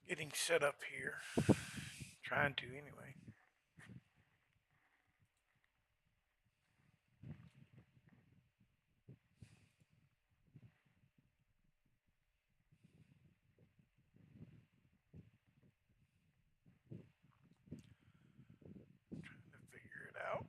Getting set up here. Trying to anyway. Trying to figure it out.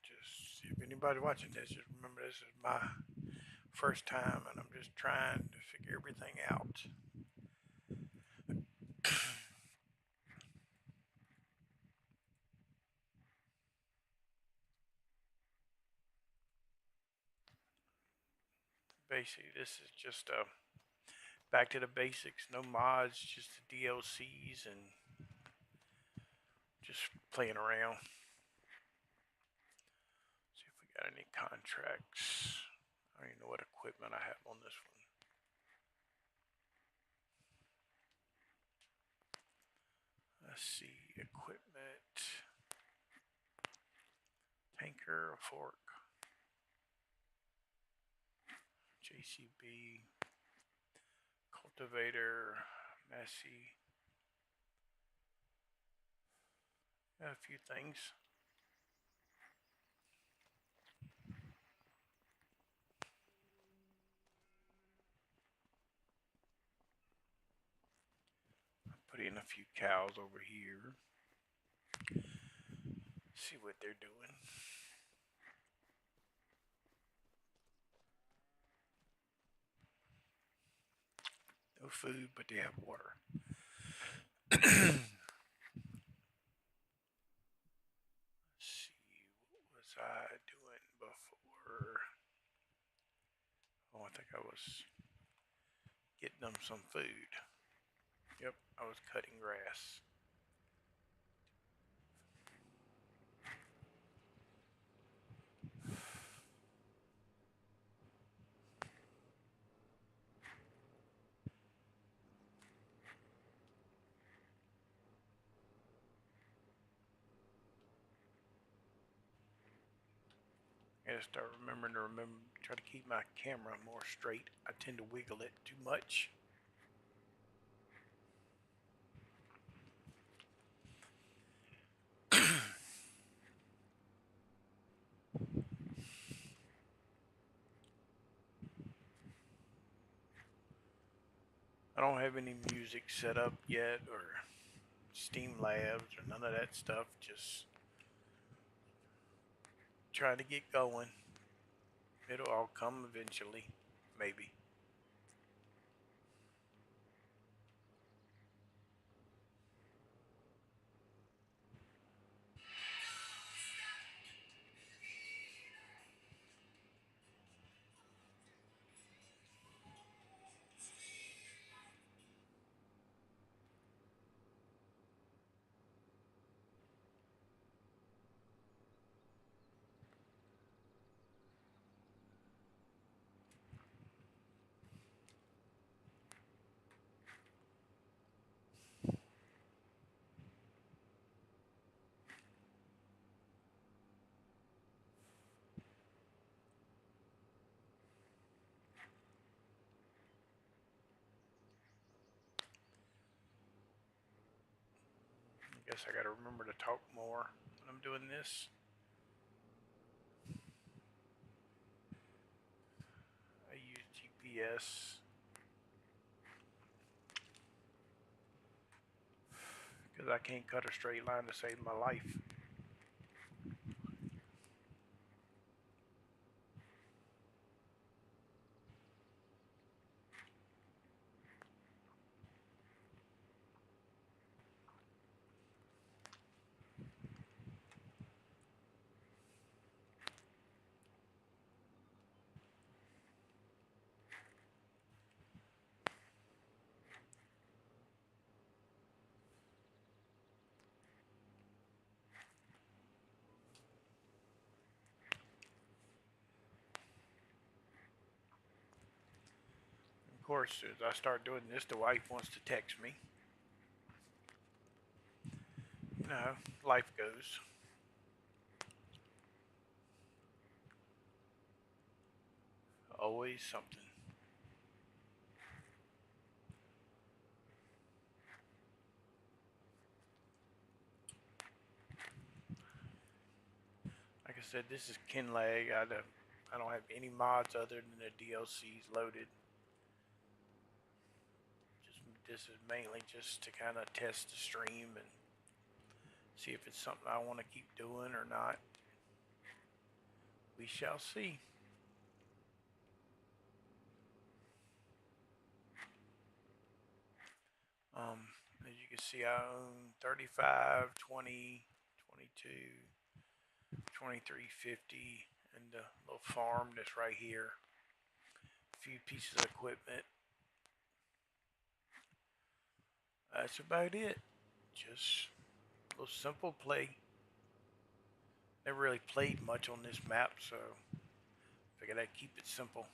Just if anybody watching this, just remember this is my first time and I'm just trying to figure everything out. Basically, this is just back to the basics. No mods, just the DLCs and just playing around. See if we got any contracts. I don't even know what equipment I have on this one. Let's see, equipment, tanker, a fork, JCB, cultivator, messy. Got a few things. Put in a few cows over here. See what they're doing. No food, but they have water. Let's see, what was I doing before? Oh, I think I was getting them some food. Yep, I was cutting grass. I gotta start remembering to try to keep my camera more straight. I tend to wiggle it too much. I don't have any music set up yet or Steam Labs or none of that stuff. Just trying to get going. It'll all come eventually, maybe. I guess I gotta remember to talk more when I'm doing this. I use GPS because I can't cut a straight line to save my life. course, as I start doing this, the wife wants to text me. You know, life goes. Always something. Like I said, this is Kinlag. I don't have any mods other than the DLCs loaded. This is mainly just to kind of test the stream and see if it's something I want to keep doing or not. We shall see. As you can see, I own 35, 20, 22, 2350, and the little farm that's right here. A few pieces of equipment. That's about it. Just a little simple play. Never really played much on this map, so figured I'd keep it simple.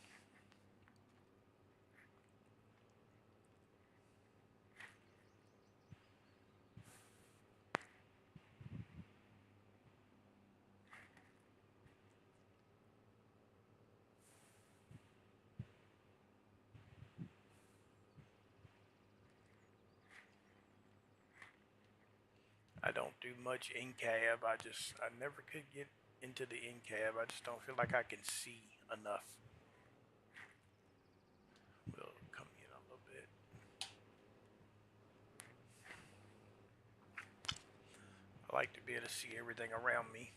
I don't do much in-cab. I never could get into the in-cab. I just don't feel like I can see enough. We'll come in a little bit. I like to be able to see everything around me.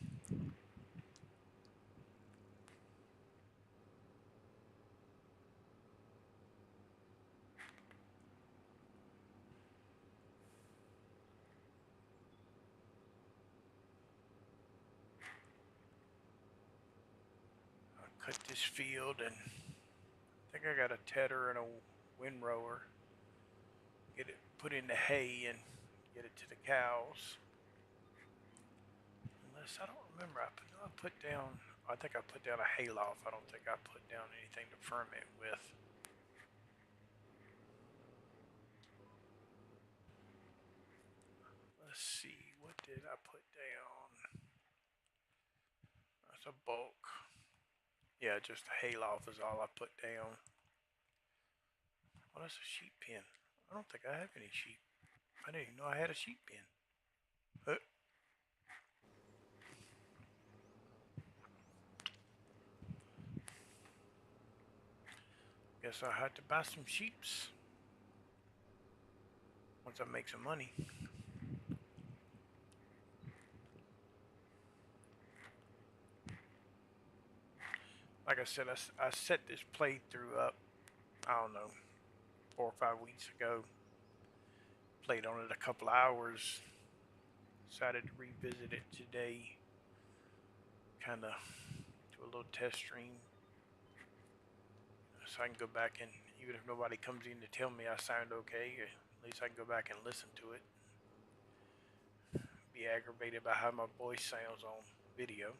I'll cut this field, and I think I got a tedder and a windrower. Get it put in the hay and get it to the cows. Unless, I don't remember, I put down, I think I put down a hayloft. I don't think I put down anything to ferment with. Let's see, what did I put down? That's a bulk. Yeah, just a hayloft is all I put down. Oh, that's a sheep pen. I don't think I have any sheep. I didn't even know I had a sheep pen. Guess I had to buy some sheeps once I make some money. Like I said, I set this playthrough up, I don't know, 4 or 5 weeks ago. Played on it a couple hours. Decided to revisit it today. Kind of do a little test stream. So I can go back and, even if nobody comes in to tell me I sound okay, at least I can go back and listen to it. Be aggravated by how my voice sounds on video.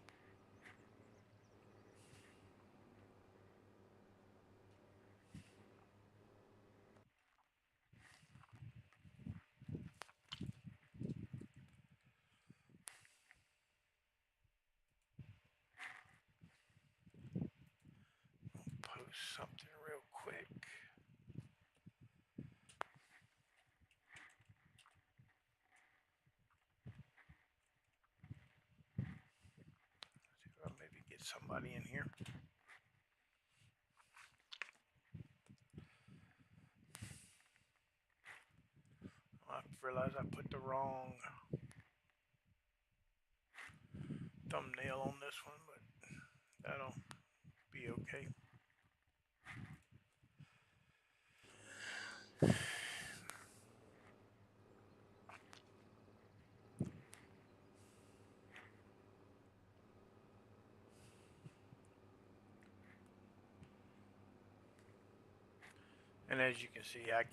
Post something real quick. See if I maybe get somebody in here. I realize I put the wrong thumbnail on this one, but that'll be okay. And as you can see, I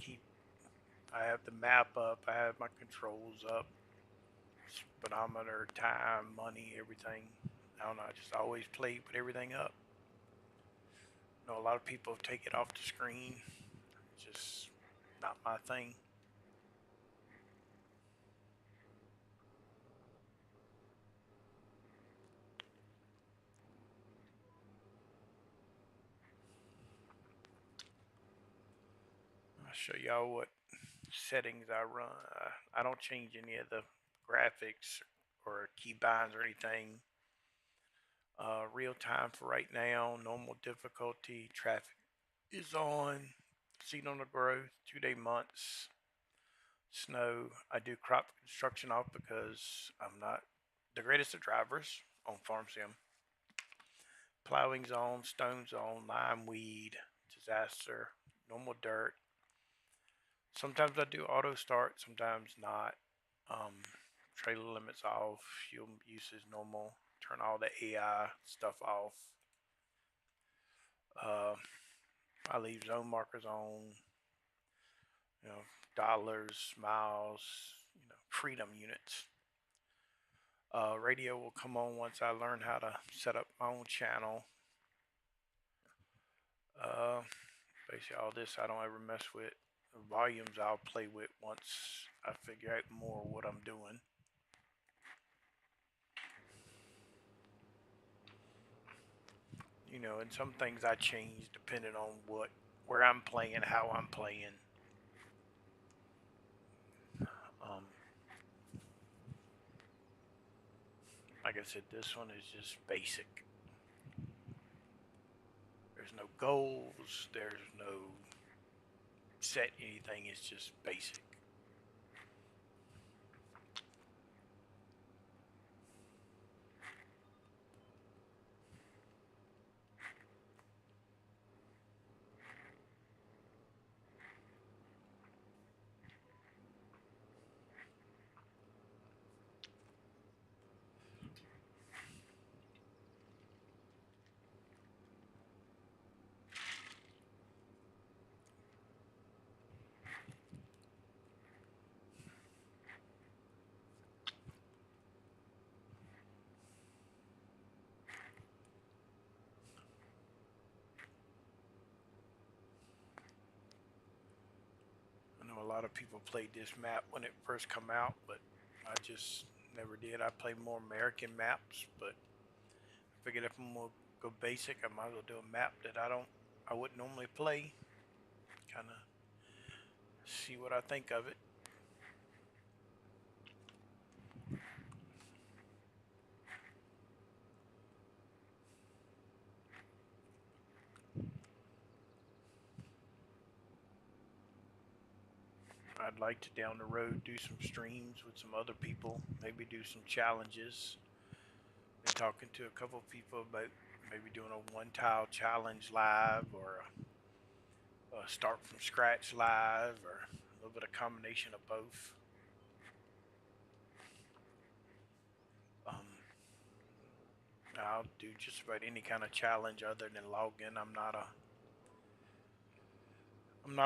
have the map up, I have my controls up, speedometer, time, money, everything. I don't know, I just always put everything up. I know a lot of people take it off the screen. Just not my thing. I'll show y'all what settings I run. I don't change any of the graphics or keybinds or anything. Real time for right now, normal difficulty, traffic is on, seed on the growth, 2-day months, snow. I do crop construction off because I'm not the greatest of drivers on Farm Sim. Plowing zone, stone zone, lime weed, disaster, normal dirt. Sometimes I do auto start, sometimes not. Trailer limits off, fuel usage normal. Turn all the AI stuff off. Uh, I leave zone markers on. You know, dollars, miles, freedom units. Radio will come on once I learn how to set up my own channel. Uh, Basically, all this I don't ever mess with. The volumes I'll play with once I figure out more what I'm doing. And some things I change depending on where I'm playing, how I'm playing. Um, like I said, this one is just basic. There's no goals. There's no set anything. It's just basic. I know a lot of people played this map when it first come out, but I just never did. I play more American maps, but I figured if I'm gonna go basic, I might as well do a map that I wouldn't normally play. Kind of see what I think of it. I'd like to down the road do some streams with some other people, maybe do some challenges. Been talking to a couple of people about maybe doing a one tile challenge live or a start from scratch live or a little bit of combination of both. Um, I'll do just about any kind of challenge other than login. I'm not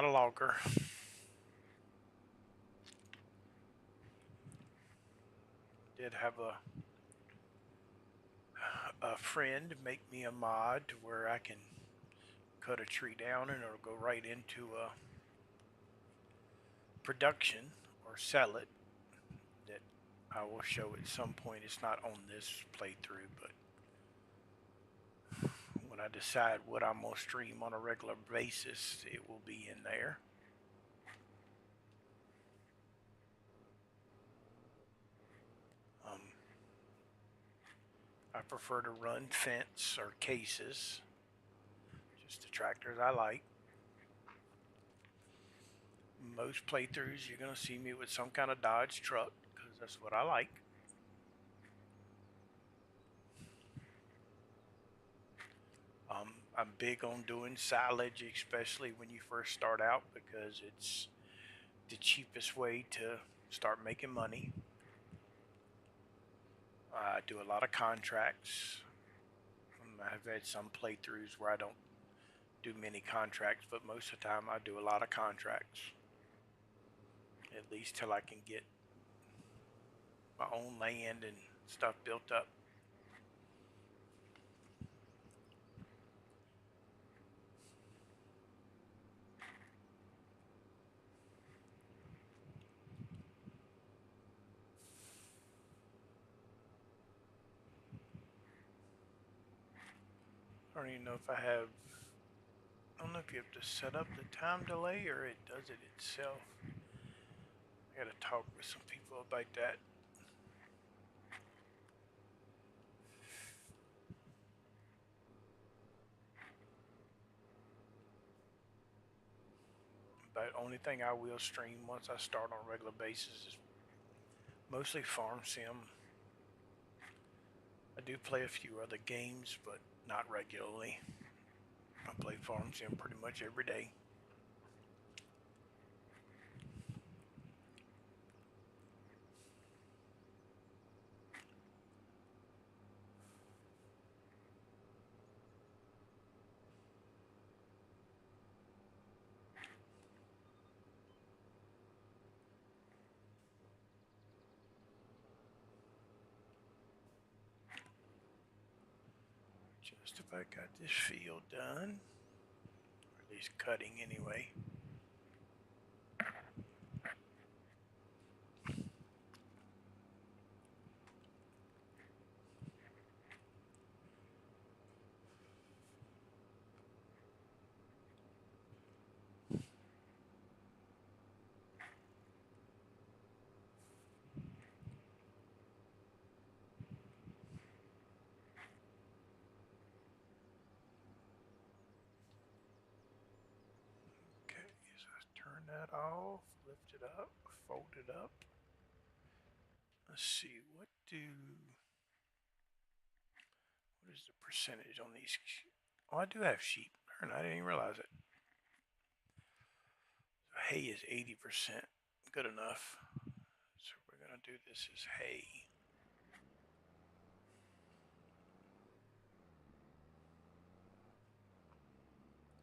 a logger. Did have a friend make me a mod to where I can cut a tree down and it'll go right into a production or sell it. That I will show at some point. It's not on this playthrough, but when I decide what I'm gonna stream on a regular basis, it will be in there. I prefer to run fence or cases, just the tractors I like. Most playthroughs, you're gonna see me with some kind of Dodge truck because that's what I like. I'm big on doing silage, especially when you first start out, because it's the cheapest way to start making money. I do a lot of contracts. I've had some playthroughs where I don't do many contracts, but most of the time I do a lot of contracts. At least till I can get my own land and stuff built up. I don't even know if I have. I don't know if you have to set up the time delay or it does it itself. I gotta talk with some people about that. But only thing I will stream once I start on a regular basis is mostly Farm Sim. I do play a few other games, but not regularly. I play Farm Sim pretty much every day. Just about got this field done, or at least cutting anyway. Okay, so I turn that off, lift it up, fold it up. Let's see, what is the percentage on these? Oh, I do have sheep. I didn't even realize it. So hay is 80%. Good enough. So we're gonna do this as hay.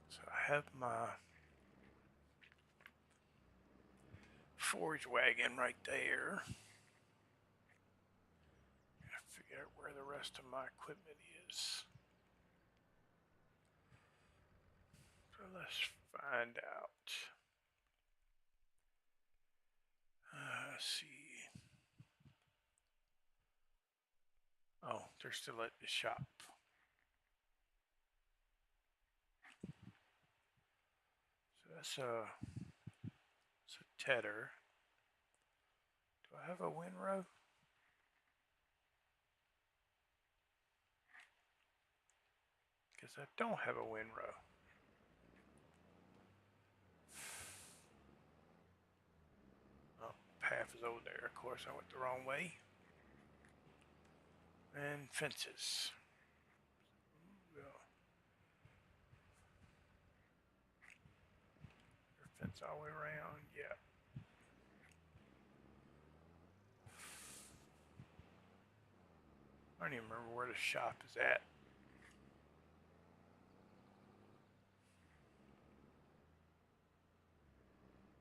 So I have my forage wagon right there. Gotta figure out where the rest of my equipment is. So let's find out. Let's see. Oh, they're still at the shop. So that's it's a tedder. Do I have a windrow? Because I don't have a windrow. Oh, path is over there. Of course, I went the wrong way. And fences. Fence all the way around. Yeah. I don't even remember where the shop is at.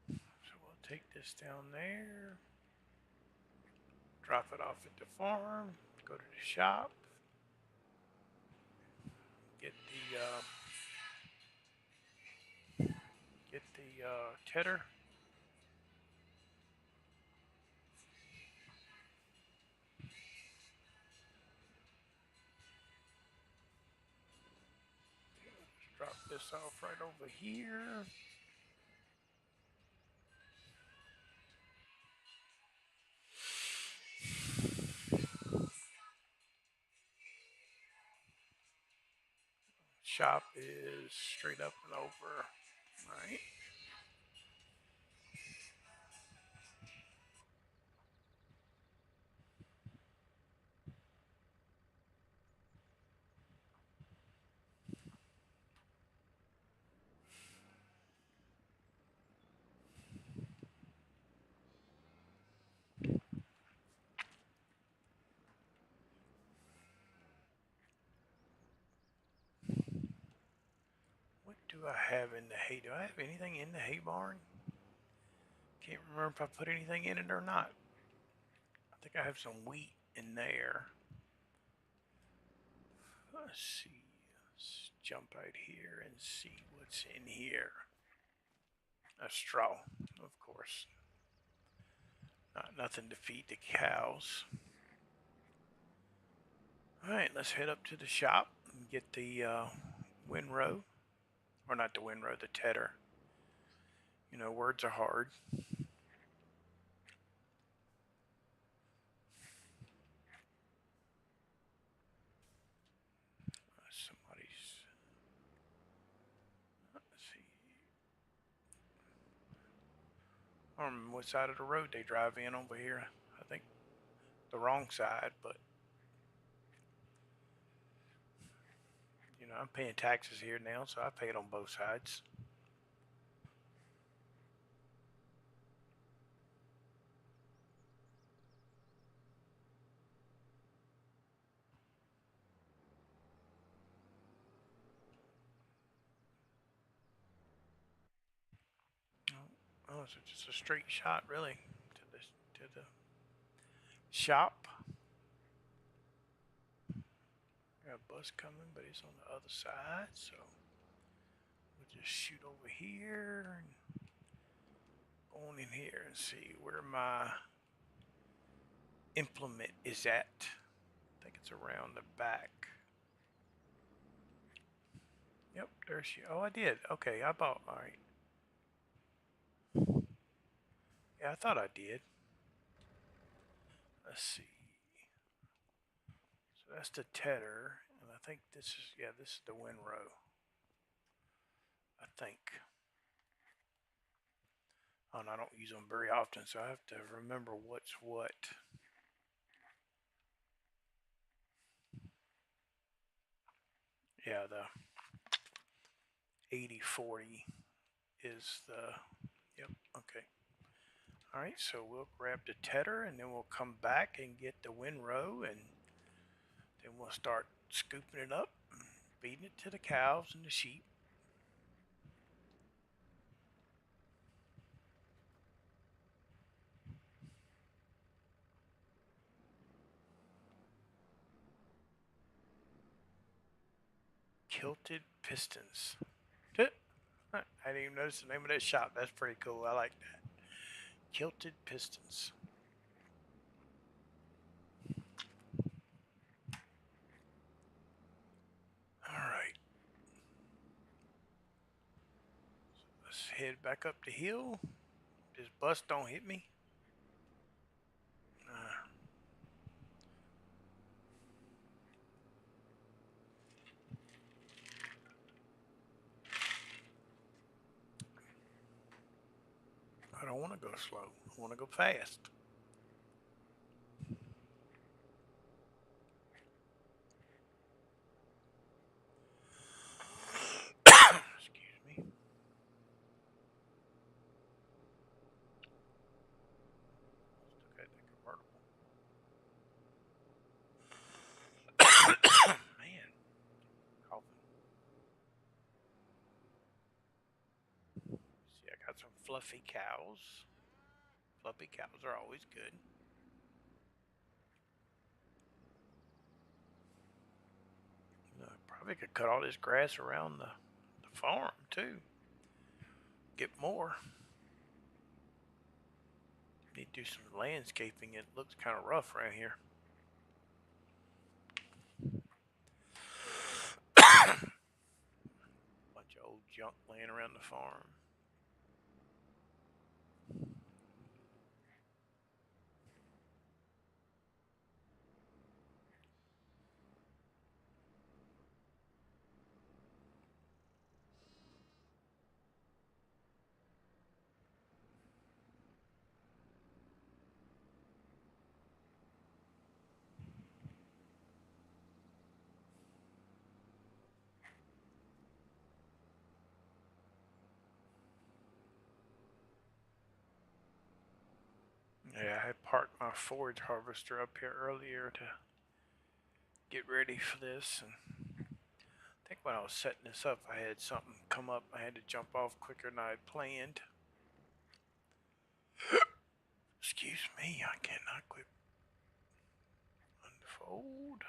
So we'll take this down there, drop it off at the farm, go to the shop, get the tedder. Drop this off right over here. Shop is straight up and over. Right. What do I have in the hay? Do I have anything in the hay barn? Can't remember if I put anything in it or not. I think I have some wheat in there. Let's see. Let's jump out here and see what's in here. A straw, of course. Nothing to feed the cows. All right, let's head up to the shop. and get the windrow, or not the windrow, the tedder. You know, words are hard. Somebody's, let's see, I don't remember what side of the road they drive in over here. I think the wrong side, but you know, I'm paying taxes here now, so I pay it on both sides. Oh, so just a straight shot, really, to the shop. Got a bus coming, but it's on the other side, so we'll just shoot over here and go on in here and see where my implement is at. I think it's around the back. Yep, there she. Oh, I did. Okay, I bought. All right. Yeah, I thought I did. Let's see. So that's the tedder, and I think this is, yeah, this is the windrow. I think. Oh, and I don't use them very often, so I have to remember what's what. Yeah, the 80/40 is the, yep, okay. All right, so we'll grab the tedder and then we'll come back and get the windrow, and then we'll start scooping it up and feeding it to the cows and the sheep. Kilted Pistons. I didn't even notice the name of that shop. That's pretty cool. I like that. Kilted Pistons. All right. Let's head back up the hill. This bus don't hit me. I don't want to go slow. I want to go fast. Excuse me. Still got that convertible. Man, coughing. See, I got some fluffy cows. Fluffy cows are always good. Probably could cut all this grass around the farm too. Get more. Need to do some landscaping. It looks kind of rough around here. Bunch of old junk laying around the farm. Yeah, I had parked my forage harvester up here earlier to get ready for this, and I think when I was setting this up, I had something come up. I had to jump off quicker than I had planned. Excuse me, I cannot quit. Unfold.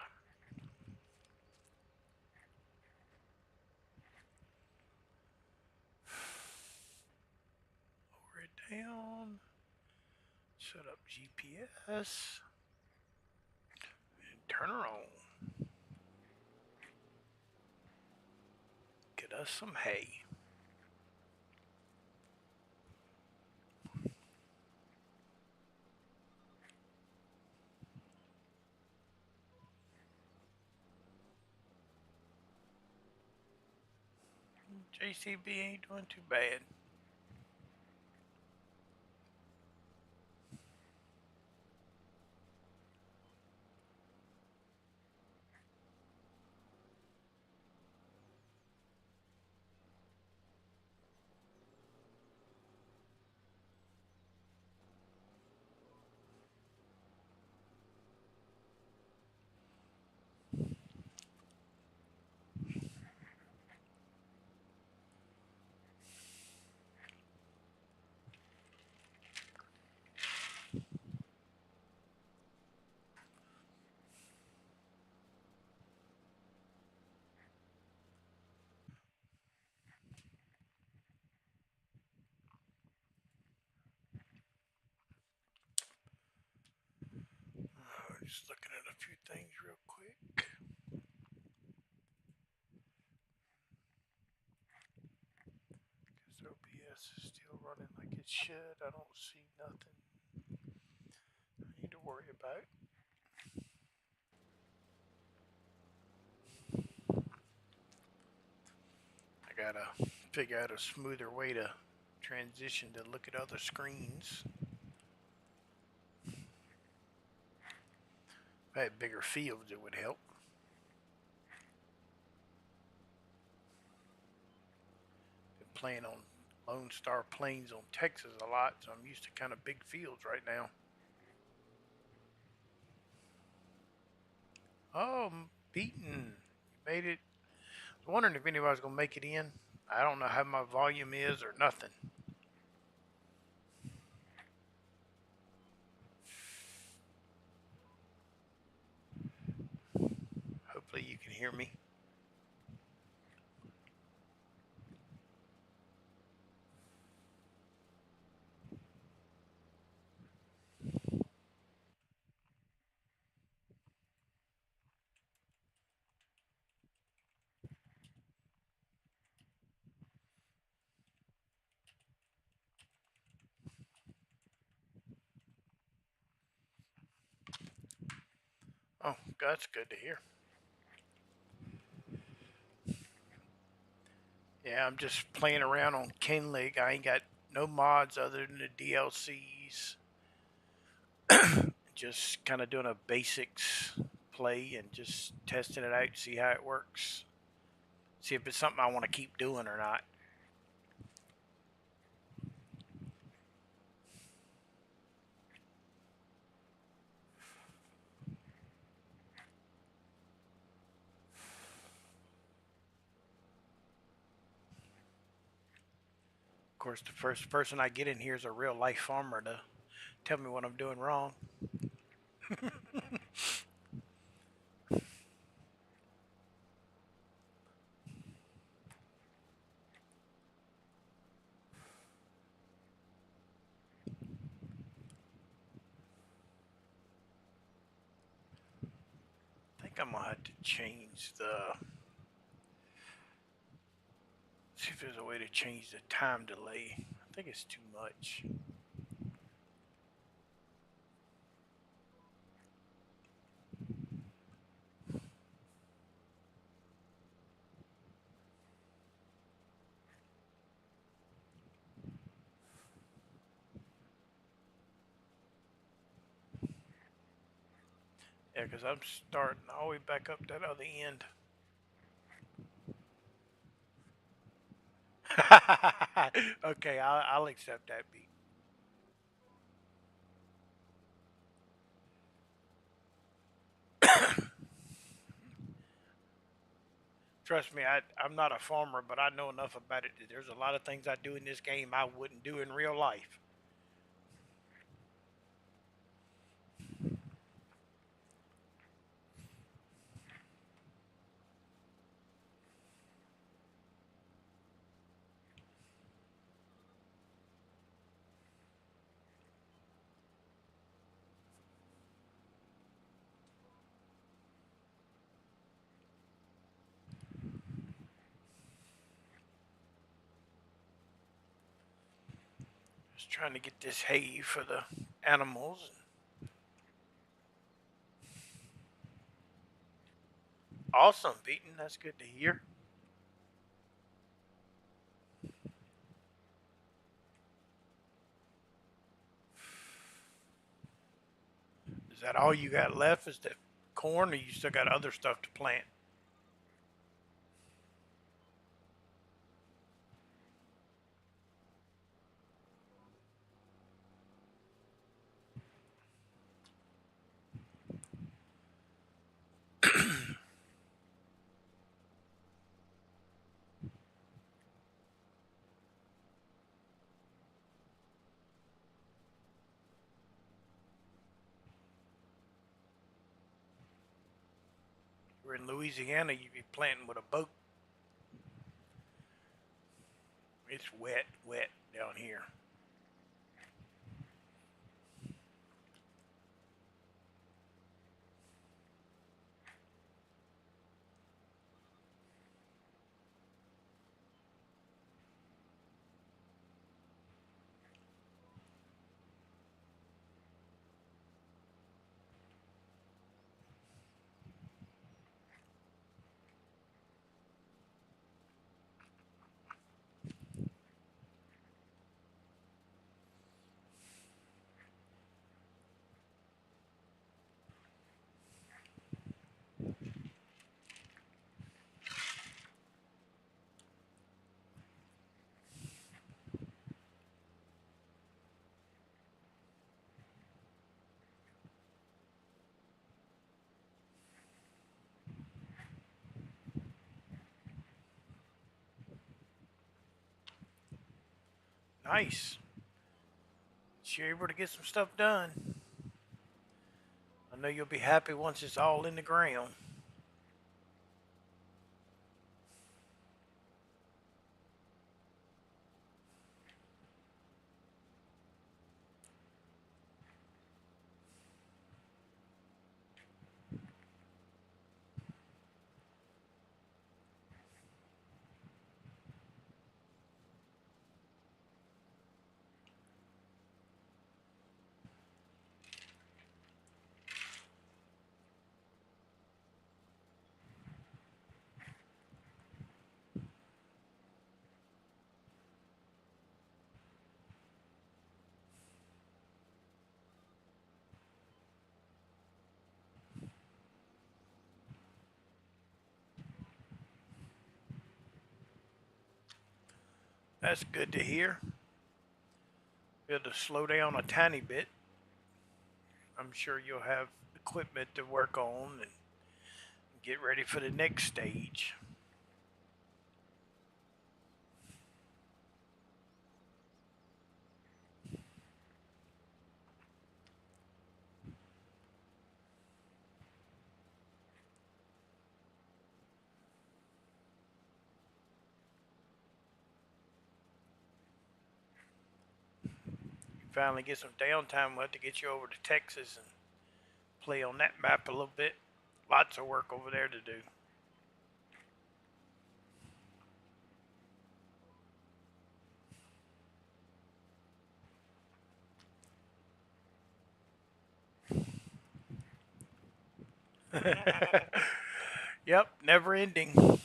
Lower it down. Set up GPS. And turn her on. us some hay. JCB ain't doing too bad. Just looking at a few things real quick. Because OBS is still running like it should. I don't see nothing I need to worry about. I gotta figure out a smoother way to transition to look at other screens. If I had bigger fields, it would help. Been playing on Lone Star Plains on Texas a lot, so I'm used to kind of big fields right now. Oh, Beaton, you made it. I was wondering if anybody's gonna make it in. I don't know how my volume is or nothing. Hopefully you can hear me. Oh, that's good to hear. Yeah, I'm just playing around on Kinlig. I ain't got no mods other than the DLCs. Just kind of doing a basics play and just testing it out, see how it works. See if it's something I want to keep doing or not. Of course, the first person I get in here is a real life farmer to tell me what I'm doing wrong. I think I'm gonna have to change the. See if there's a way to change the time delay. I think it's too much. Yeah, because I'm starting all the way back up that other end. Okay, I'll accept that beat. Trust me, I'm not a farmer, but I know enough about it that there's a lot of things I do in this game I wouldn't do in real life. trying to get this hay for the animals. Awesome, Beaton. That's good to hear. Is that all you got left? Is that corn, or you still got other stuff to plant? We're in Louisiana. You'd be planting with a boat. It's wet down here. Nice. You're able to get some stuff done. I know you'll be happy once it's all in the ground. That's good to hear. Be able to slow down a tiny bit. I'm sure you'll have equipment to work on and get ready for the next stage. You finally get some downtime. We'll have to get you over to Texas and play on that map a little bit. Lots of work over there to do. Yep, never ending.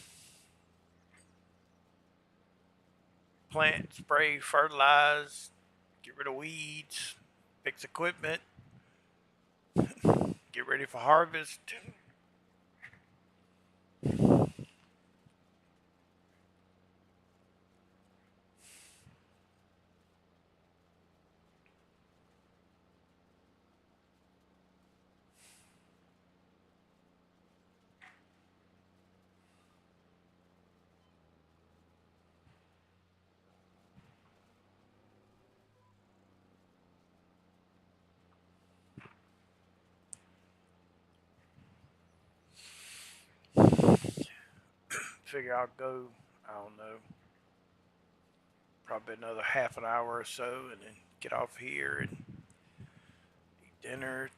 Plant, spray, fertilize, get rid of weeds, fix equipment, get ready for harvest. Figure I'll go, I don't know, probably another half an hour or so and then get off here and eat dinner,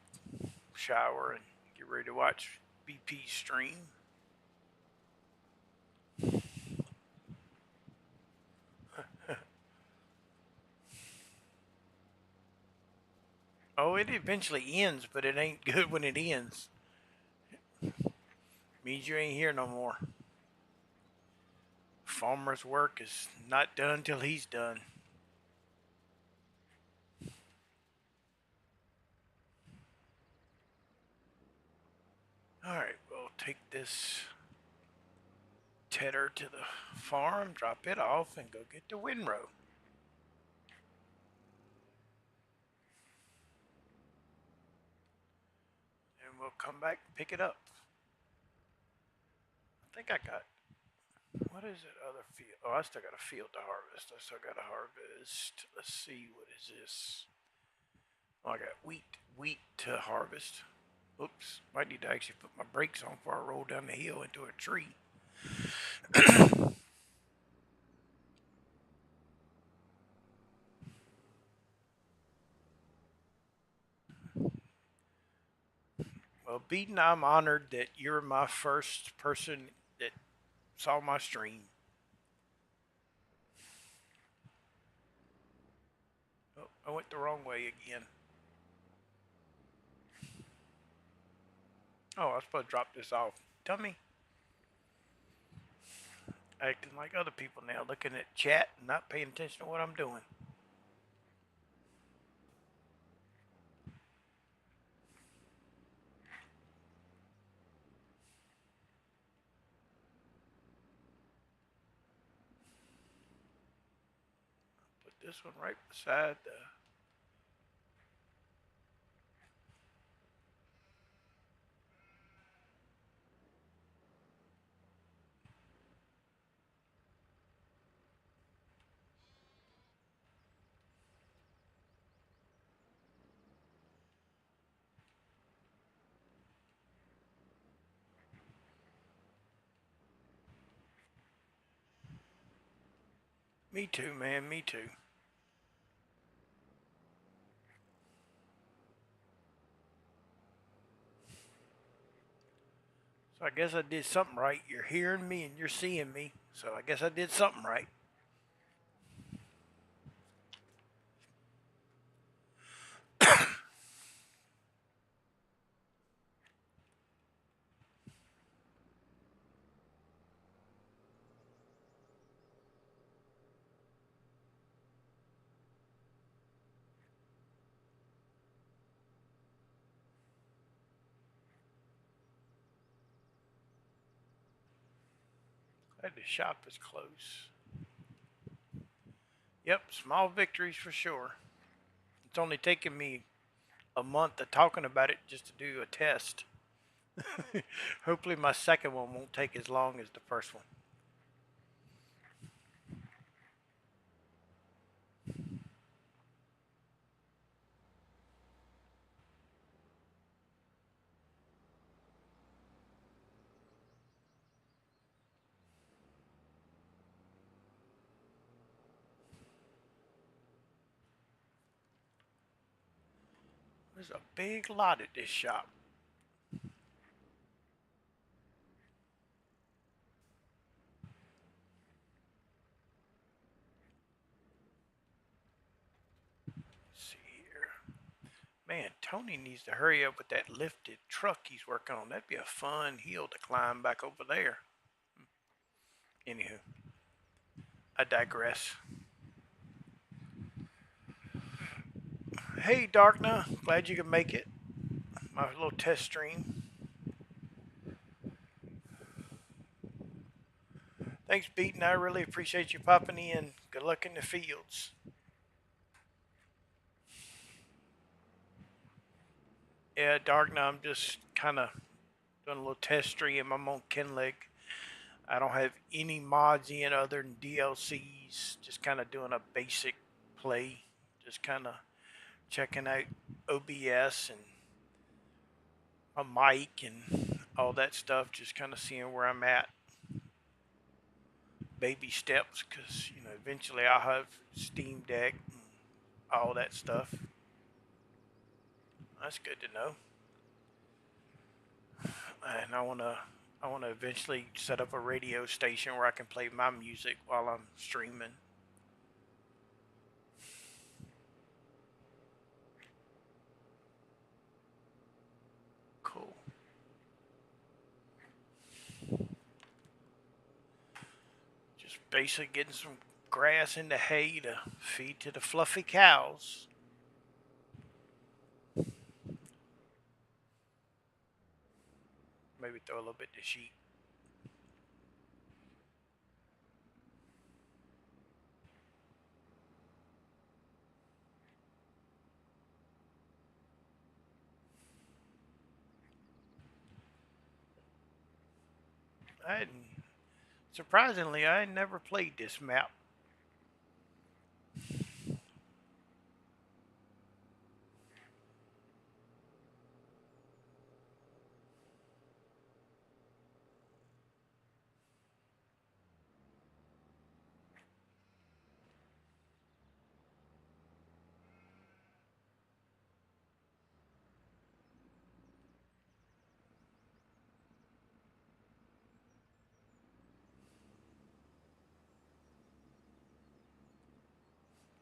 shower, and get ready to watch BP stream. Oh, it eventually ends, but it ain't good when it ends. Means you ain't here no more. Farmer's work is not done till he's done. Alright, we'll take this tedder to the farm, drop it off, and go get the windrow. And we'll come back and pick it up. I think I got, what is it other field? Oh, I still got a field to harvest. I still got to harvest. Let's see, what is this? Oh, I got wheat to harvest. Oops, might need to actually put my brakes on before I roll down the hill into a tree. Well, Beaton, I'm honored that you're my first person that saw my stream. Oh, I went the wrong way again. Oh, I was supposed to drop this off. Dummy. Acting like other people now, looking at chat and not paying attention to what I'm doing. Put this one right beside the... Me too, man, me too. So I guess I did something right. You're hearing me and you're seeing me. So I guess I did something right. The shop is close. Yep, small victories for sure. It's only taken me a month of talking about it just to do a test. Hopefully my second one won't take as long as the first one. There's a big lot at this shop. Let's see here. Man, Tony needs to hurry up with that lifted truck he's working on. That'd be a fun hill to climb back over there. Anywho, I digress. Hey, Darkna, glad you could make it. My little test stream. Thanks, Beaton. I really appreciate you popping in. Good luck in the fields. Yeah, Darkna, I'm just kind of doing a little test stream. I'm on Kenleg. I don't have any mods in other than DLCs. Just kind of doing a basic play. Just kind of checking out OBS and a mic and all that stuff. Just kind of seeing where I'm at. Baby steps, because eventually I'll have Steam Deck and all that stuff. That's good to know. And I wanna eventually set up a radio station where I can play my music while I'm streaming. basically getting some grass and the hay to feed to the fluffy cows. Maybe throw a little bit to sheep. I hadn't, surprisingly, I had never played this map.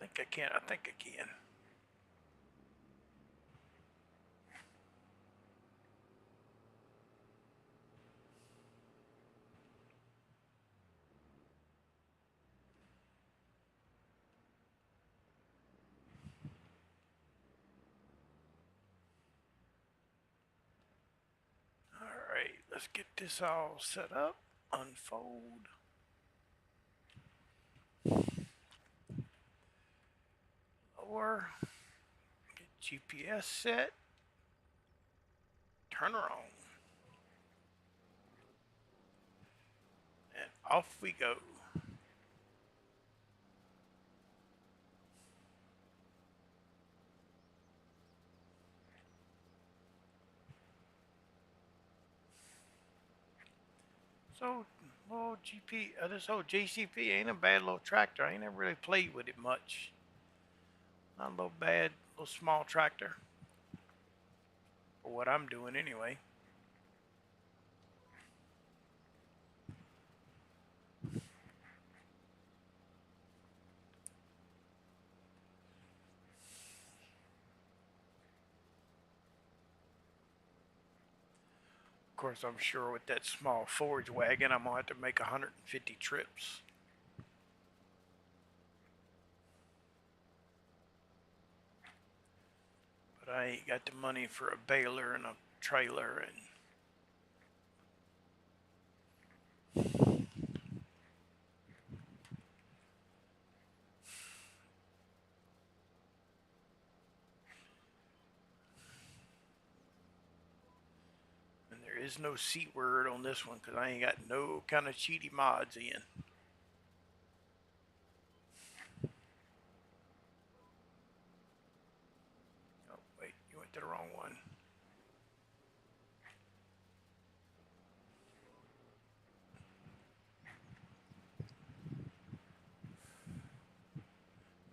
I think I can. I think I can. All right, let's get this all set up. Unfold. Lower. Get GPS set. Turn her on. And off we go. So, this old JCP ain't a bad little tractor. I ain't never really played with it much. Not a little bad, little small tractor. For what I'm doing anyway. Of course, I'm sure with that small forage wagon, I'm going to have to make 150 trips. But I ain't got the money for a baler and a trailer and there is no C word on this one because I ain't got no kind of cheaty mods in. Oh, wait, you went to the wrong one.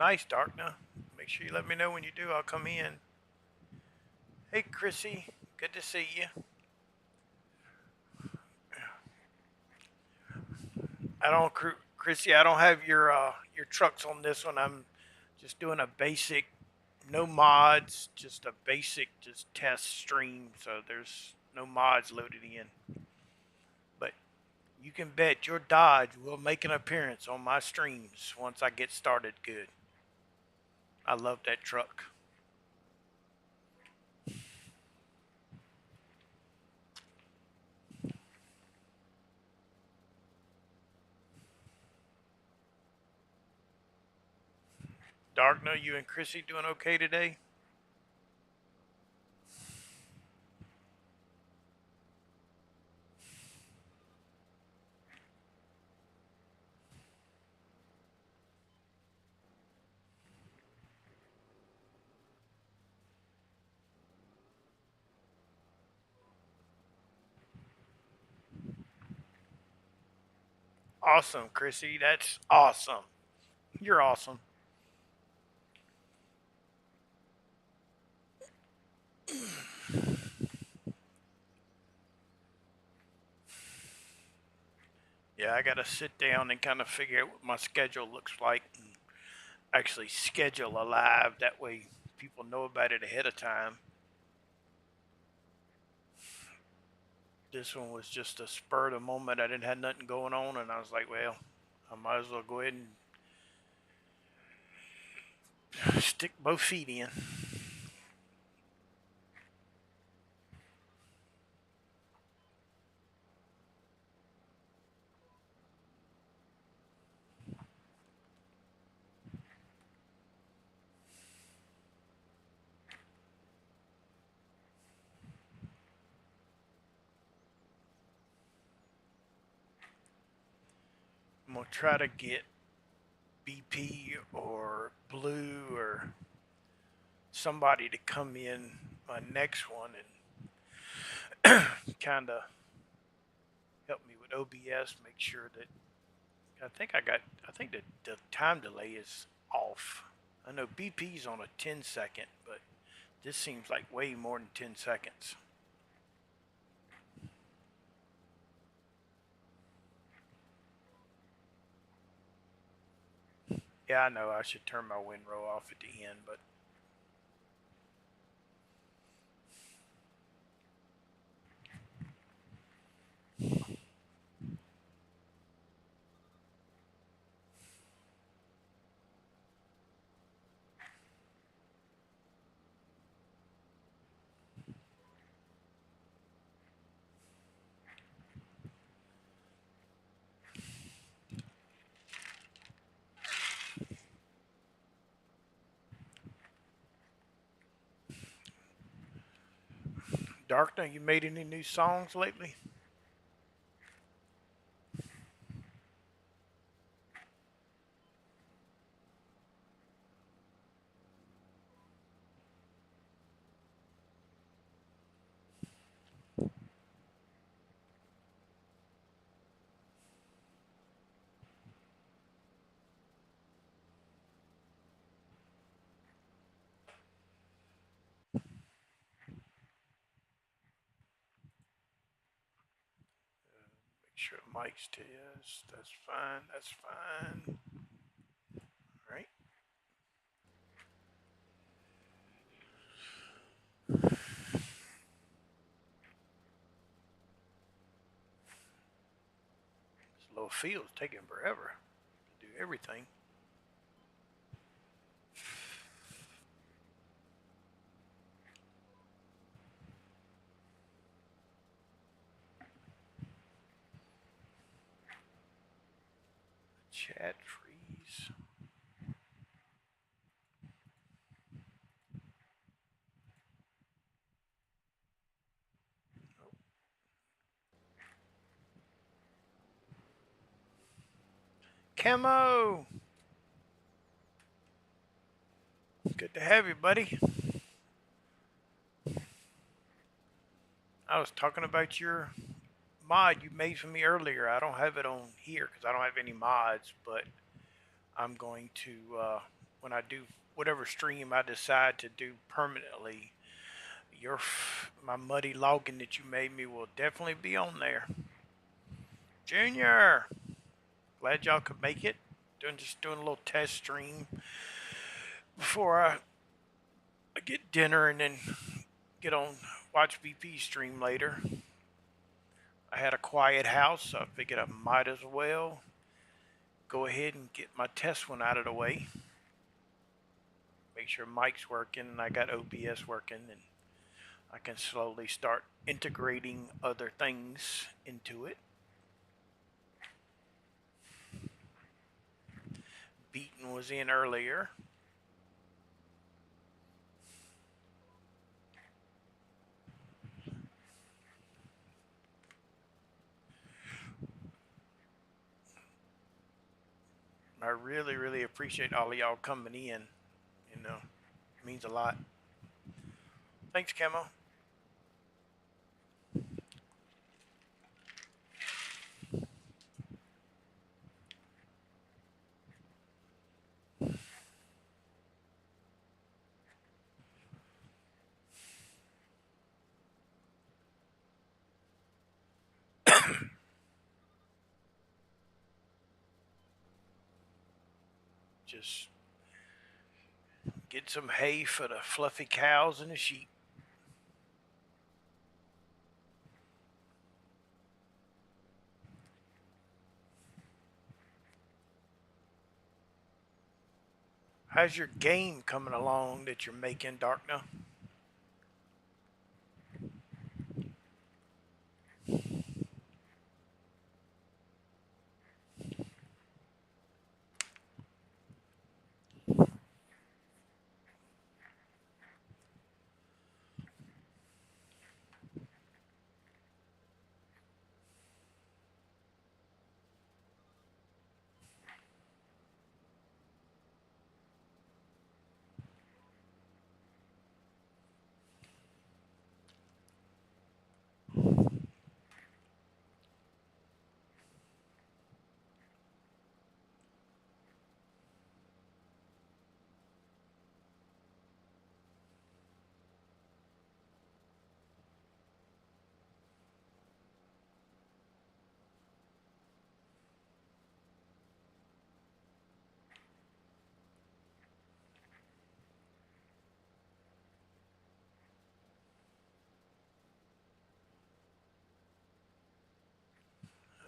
Nice, Darkna. Make sure you let me know when you do. I'll come in. Hey, Chrissy. Good to see you. I don't, Chrissy. I don't have your trucks on this one. I'm just doing a basic, no mods, just a basic, just test stream. So there's no mods loaded in. But you can bet your Dodge will make an appearance on my streams once I get started good. I love that truck. Darkna, you and Chrissy doing okay today? Awesome, Chrissy. That's awesome. You're awesome. Yeah, I gotta sit down and kind of figure out what my schedule looks like and actually schedule a live. That way people know about it ahead of time. This one was just a spur of the moment. I didn't have nothing going on, and I was like, well, I might as well go ahead and stick both feet in. I'm gonna try to get BP or Blue or somebody to come in my next one and kind of help me with OBS. Make sure that I think that the time delay is off. I know BP's on a 10-second, but this seems like way more than 10 seconds. Yeah, I know I should turn my windrow off at the end, but Darkner, you made any new songs lately? Make sure the mic's test. That's fine. That's fine. All right. This little field's taking forever to do everything. Chat freeze. Camo! Good to have you, buddy. I was talking about your mod you made for me earlier. I don't have it on here because I don't have any mods, but I'm going to, when I do whatever stream I decide to do permanently, my muddy login that you made me will definitely be on there. Junior, glad y'all could make it. Just doing a little test stream before I get dinner and then get on watch BP stream later. I had a quiet house, so I figured I might as well go ahead and get my test one out of the way. Make sure mic's working and I got OBS working, and I can slowly start integrating other things into it. Beaton was in earlier. I really, really appreciate all of y'all coming in. You know, it means a lot. Thanks, Camo. Just get some hay for the fluffy cows and the sheep. How's your game coming along that you're making, Darkna?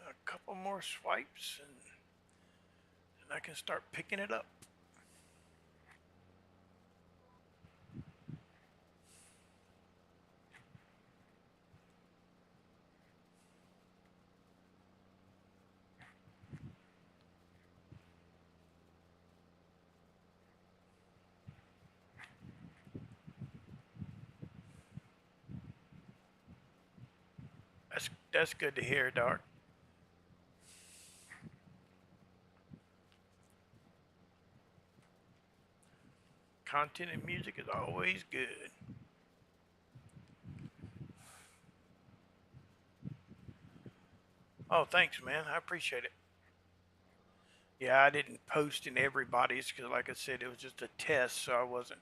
A couple more swipes and I can start picking it up. That's good to hear, Dark. Content and music is always good. Oh, thanks, man. I appreciate it. Yeah, I didn't post in everybody's because, like I said, it was just a test, so I wasn't.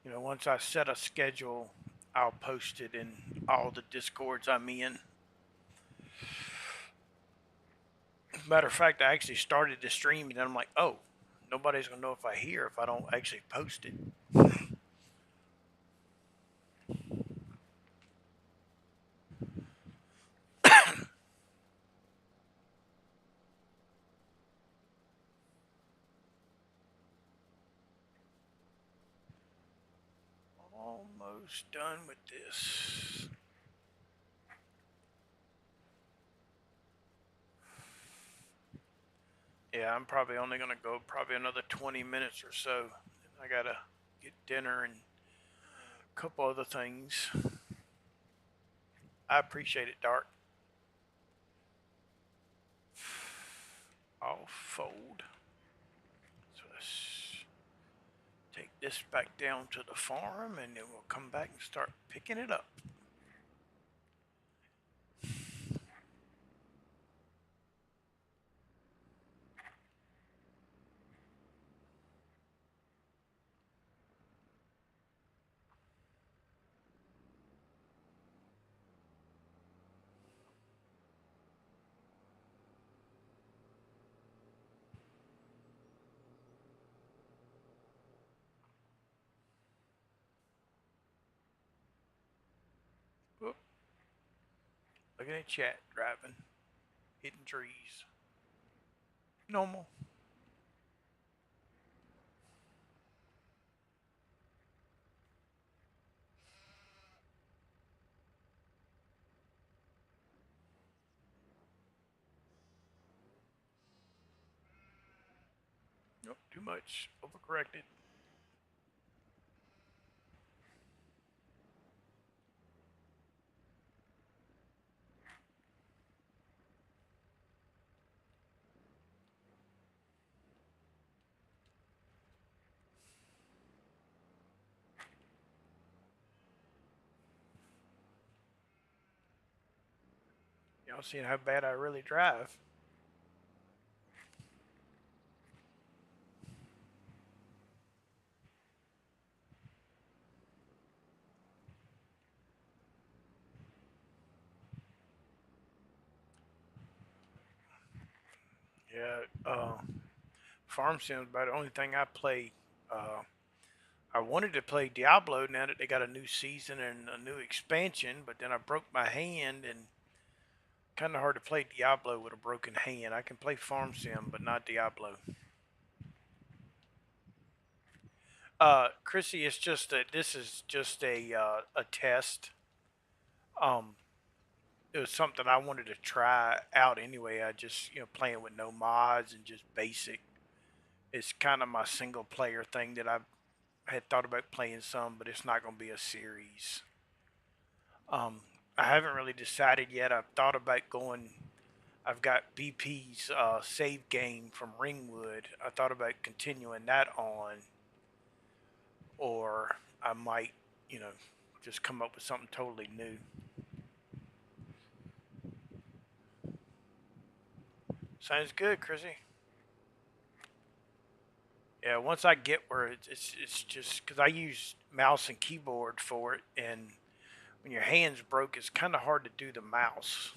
Once I set a schedule, I'll post it in all the discords I'm in. Matter of fact, I actually started the stream and then I'm like, oh, nobody's gonna know if I hear if I don't actually post it. Almost done with this. Yeah, I'm probably only gonna go probably another 20 minutes or so. I gotta get dinner and a couple other things. I appreciate it, Dark. I'll fold. So let's take this back down to the farm and then we'll come back and start picking it up. Oop. Looking at chat, driving, hitting trees. Normal. Nope, too much. Overcorrected. Y'all seeing how bad I really drive? Yeah, Farm Sim's about the only thing I play. Uh, I wanted to play Diablo now that they got a new season and a new expansion, but then I broke my hand and kind of hard to play Diablo with a broken hand. I can play Farm Sim, but not Diablo. Chrissy, it's just that this is just a test. Um, it was something I wanted to try out anyway. I just playing with no mods and just basic. It's kind of my single player thing that I had thought about playing some, but it's not going to be a series. Um, I haven't really decided yet. I've thought about going. I've got BP's save game from Ringwood. I thought about continuing that on, or I might, you know, just come up with something totally new. Sounds good, Chrissy. Yeah, once I get where it's just because I use mouse and keyboard for it, and when your hands broke, it's kind of hard to do the mouse,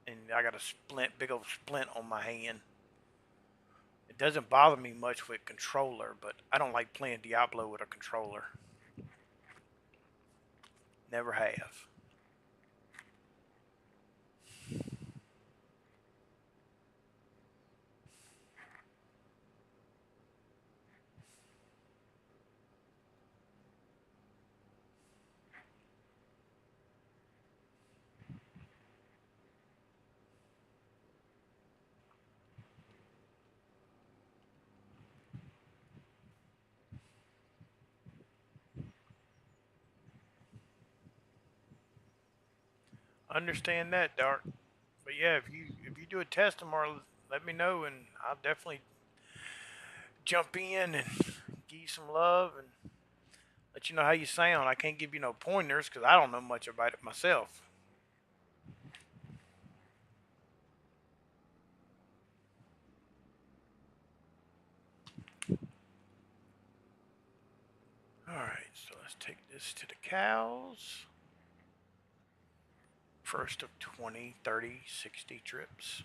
and I got a big old splint on my hand. It doesn't bother me much with controller, but I don't like playing Diablo with a controller. Never have. Understand that, Dark. But yeah, if you do a test tomorrow, let me know, and I'll definitely jump in and give you some love and let you know how you sound. I can't give you no pointers because I don't know much about it myself. All right, so let's take this to the cows. First of 20, 30, 60 trips.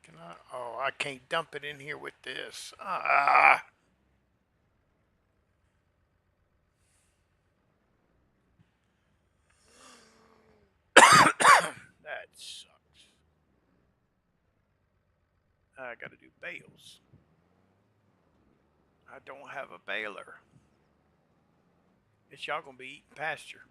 Can I? Oh, I can't dump it in here with this. Ah, that sucks. I got to do bales. I don't have a baler. It's y'all gonna be eating pasture.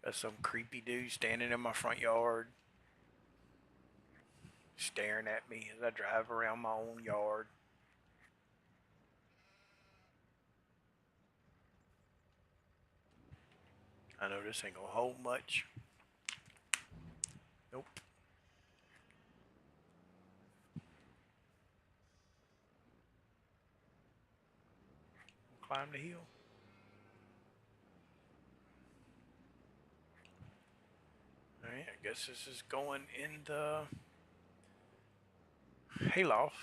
Got some creepy dude standing in my front yard, staring at me as I drive around my own yard. I know this ain't gonna hold much. Nope. Climb the hill. Alright, I guess this is going in the hayloft.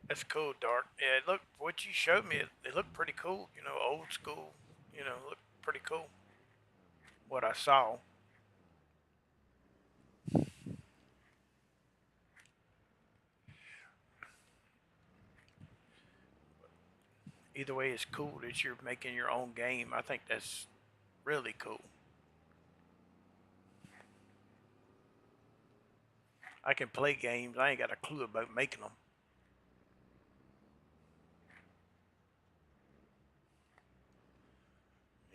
That's cool, Dark. Yeah, look, what you showed me, it looked pretty cool. Old school. Looked pretty cool. What I saw. Either way, it's cool that you're making your own game. I think that's Really cool. I can play games. I ain't got a clue about making them.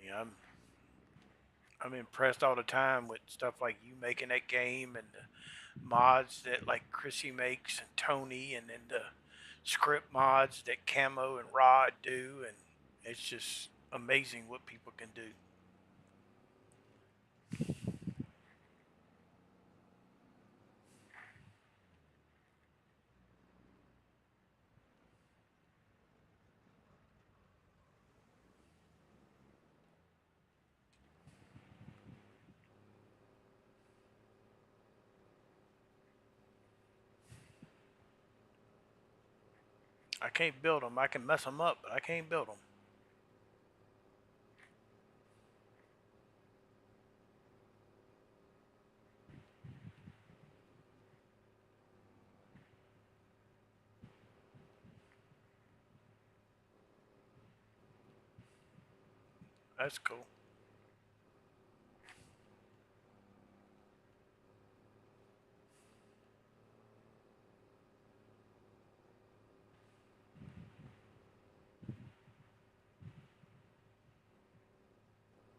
Yeah, I'm impressed all the time with stuff like you making that game and the mods that like Chrissy makes and Tony, and then the script mods that Camo and Rod do, and it's just amazing what people can do. I can't build them. I can mess them up, but I can't build them. That's cool.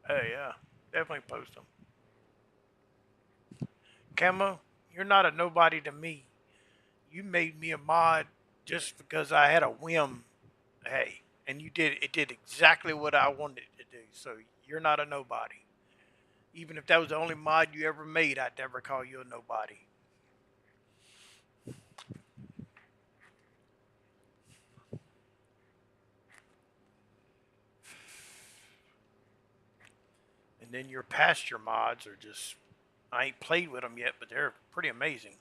Hey, yeah, definitely post them. Camo, you're not a nobody to me. You made me a mod just because I had a whim. Hey, and you did it. Did exactly what I wanted it to do. So you're not a nobody. Even if that was the only mod you ever made, I'd never call you a nobody. And then your pasture mods are just, I ain't played with them yet, but they're pretty amazing.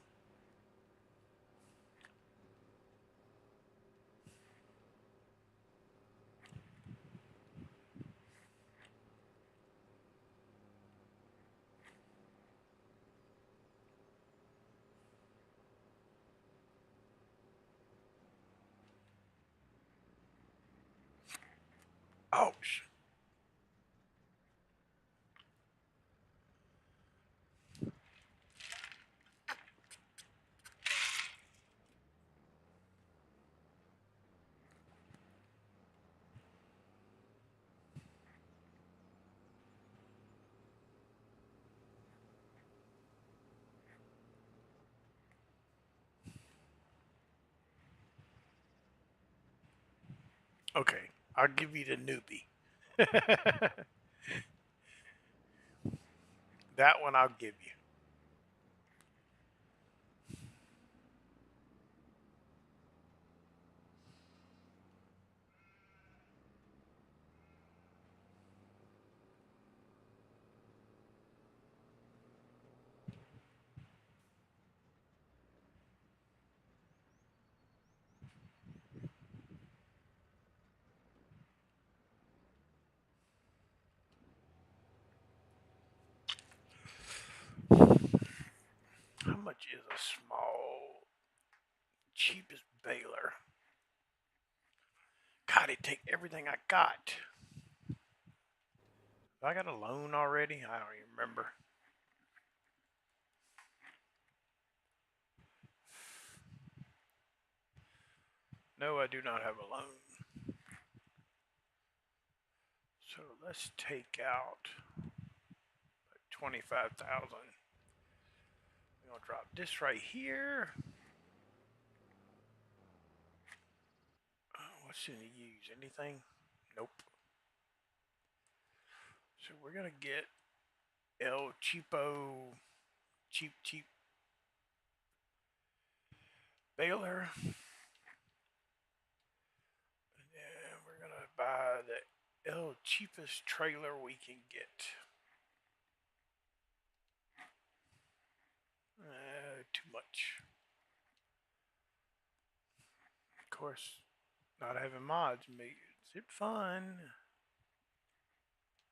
Ouch. Okay, I'll give you the newbie. That one I'll give you. How much is a small, cheapest baler? God, it take everything I got. I got a loan already? I don't even remember. No, I do not have a loan. So let's take out 25,000. We're gonna drop this right here. What should he use? Anything? Nope. So we're gonna get El Cheapo, cheap baler, and then we're gonna buy the cheapest trailer we can get. Too much. Of course, not having mods makes it fun.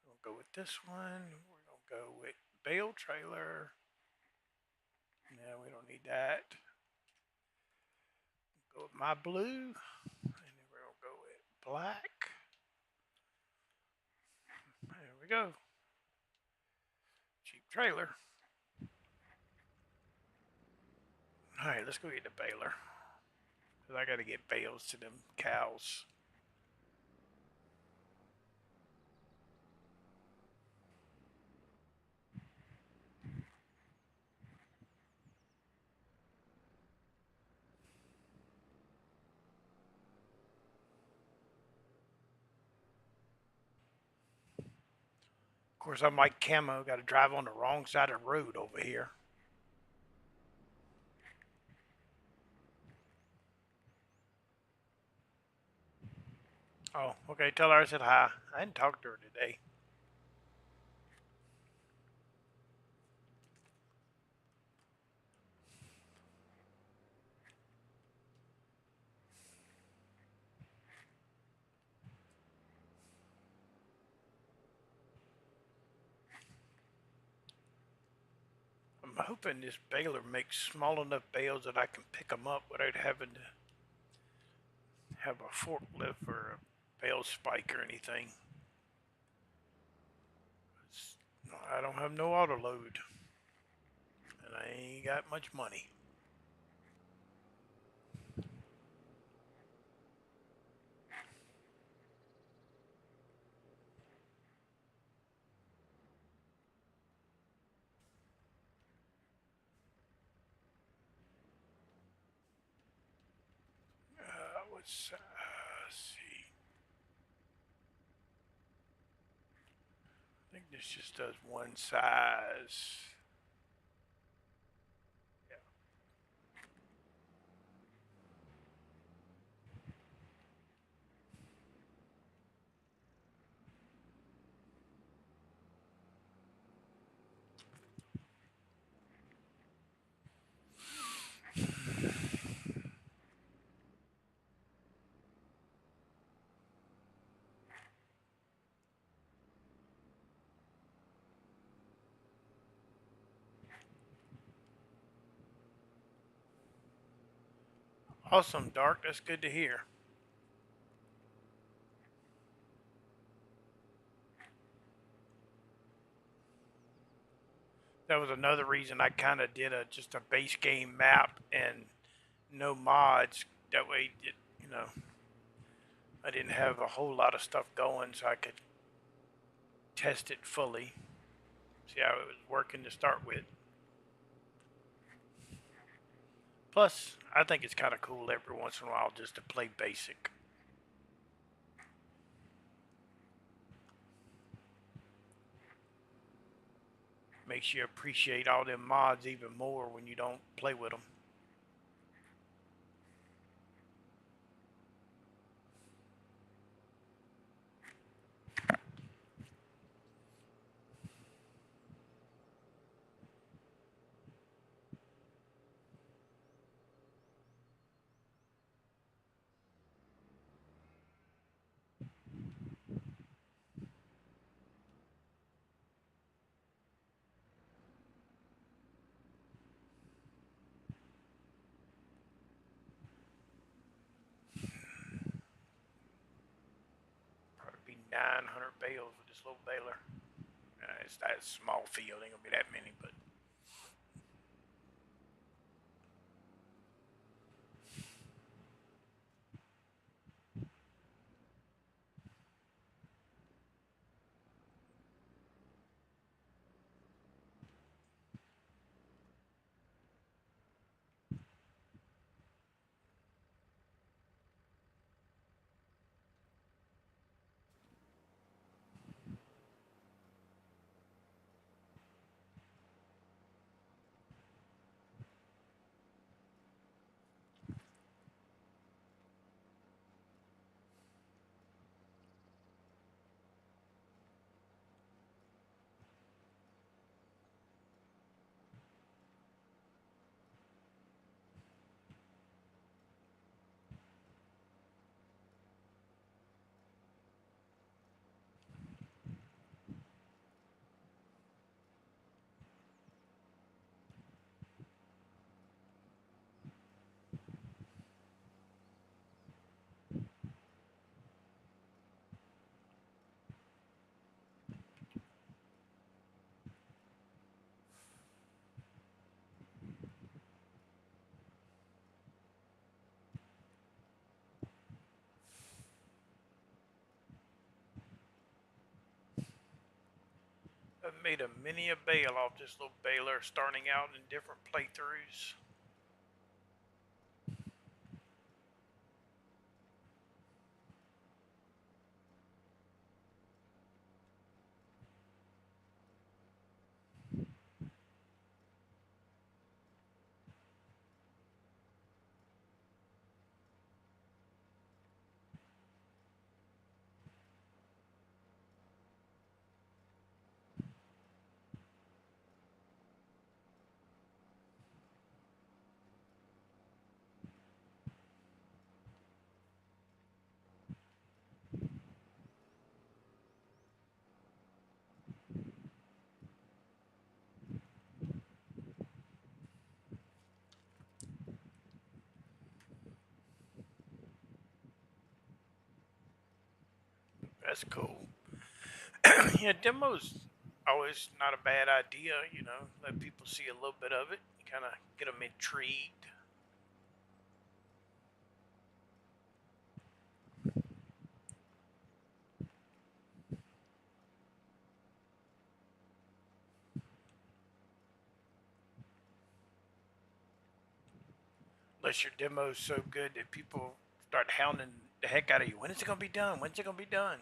We'll go with this one. We're gonna go with bale trailer. No, we don't need that. Go with my blue, and then we're gonna go with black. There we go. trailer. All right, let's go get the baler. Cause I gotta get bales to them cows. Of course, I'm like Camo. Got to drive on the wrong side of the road over here. Oh, okay. Tell her I said hi. I didn't talk to her today. I'm hoping this baler makes small enough bales that I can pick them up without having to have a forklift or a bale spike or anything. I don't have no auto load, and I ain't got much money. Let's see. I think this just does one size. Awesome, Dark. That's good to hear. That was another reason I kind of did just a base game map and no mods. That way, you know, I didn't have a whole lot of stuff going, so I could test it fully, see how it was working to start with. Plus, I think it's kind of cool every once in a while just to play basic. Makes you appreciate all them mods even more when you don't play with them. Probably be 900 bales with this little baler. It's that small field, ain't gonna be that many, but Made a mini a bale off this little baler starting out in different playthroughs. That's cool. Yeah, demos always not a bad idea. Let people see a little bit of it, kind of get them intrigued. Unless your demo's so good that people start hounding the heck out of you. When is it gonna be done? When's it gonna be done?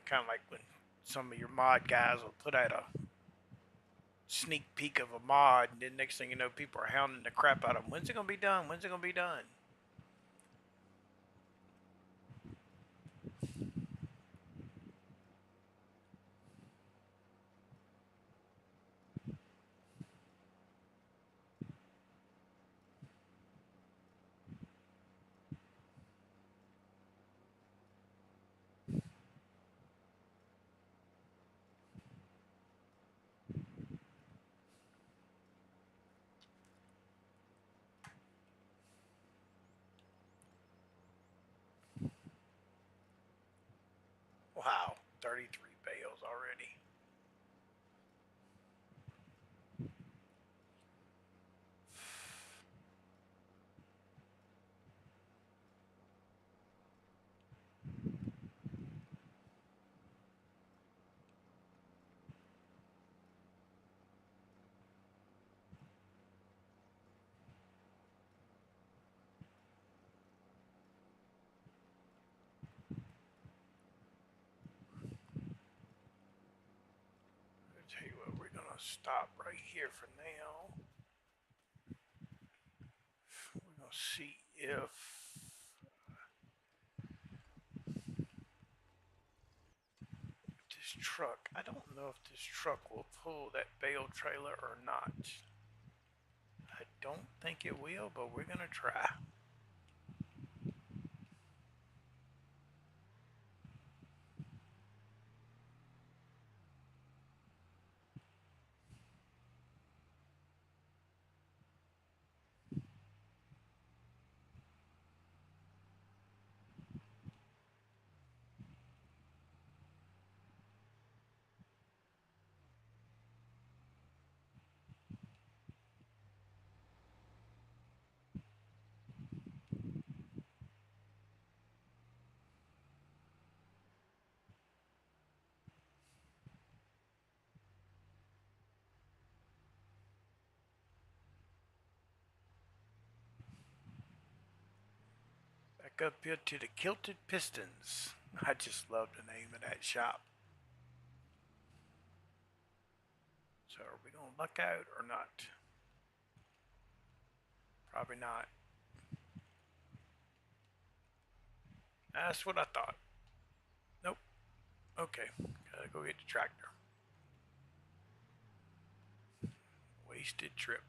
Kind of like when some of your mod guys will put out a sneak peek of a mod, and then next thing you know, people are hounding the crap out of them. When's it gonna be done? When's it gonna be done? Wow, 33 bales already. I'll tell you what, we're gonna stop right here for now. We're gonna see if this truck. I don't know if this truck will pull that bale trailer or not. I don't think it will, but we're gonna try. Back up here to the Kilted Pistons. I just love the name of that shop. So are we gonna luck out or not? Probably not. That's what I thought. Nope. Okay, gotta go get the tractor. Wasted trip.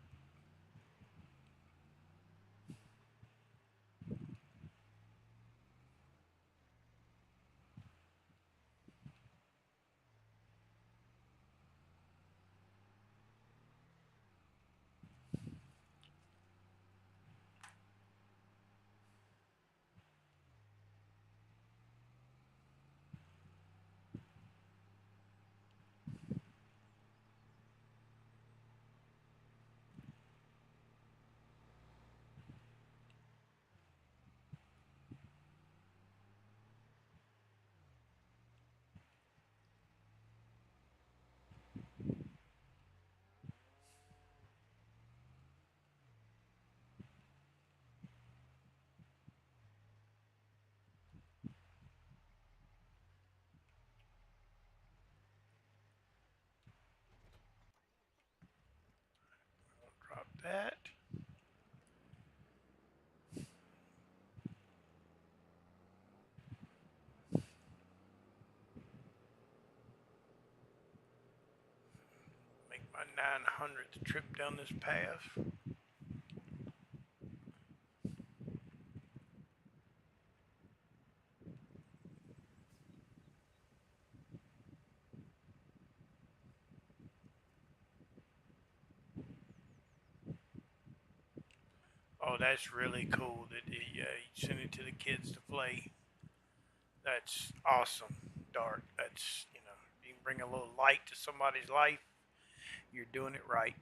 my 900th trip down this path. Oh, that's really cool that you send it to the kids to play. That's awesome, Dark. That's, you can bring a little light to somebody's life. You're doing it right.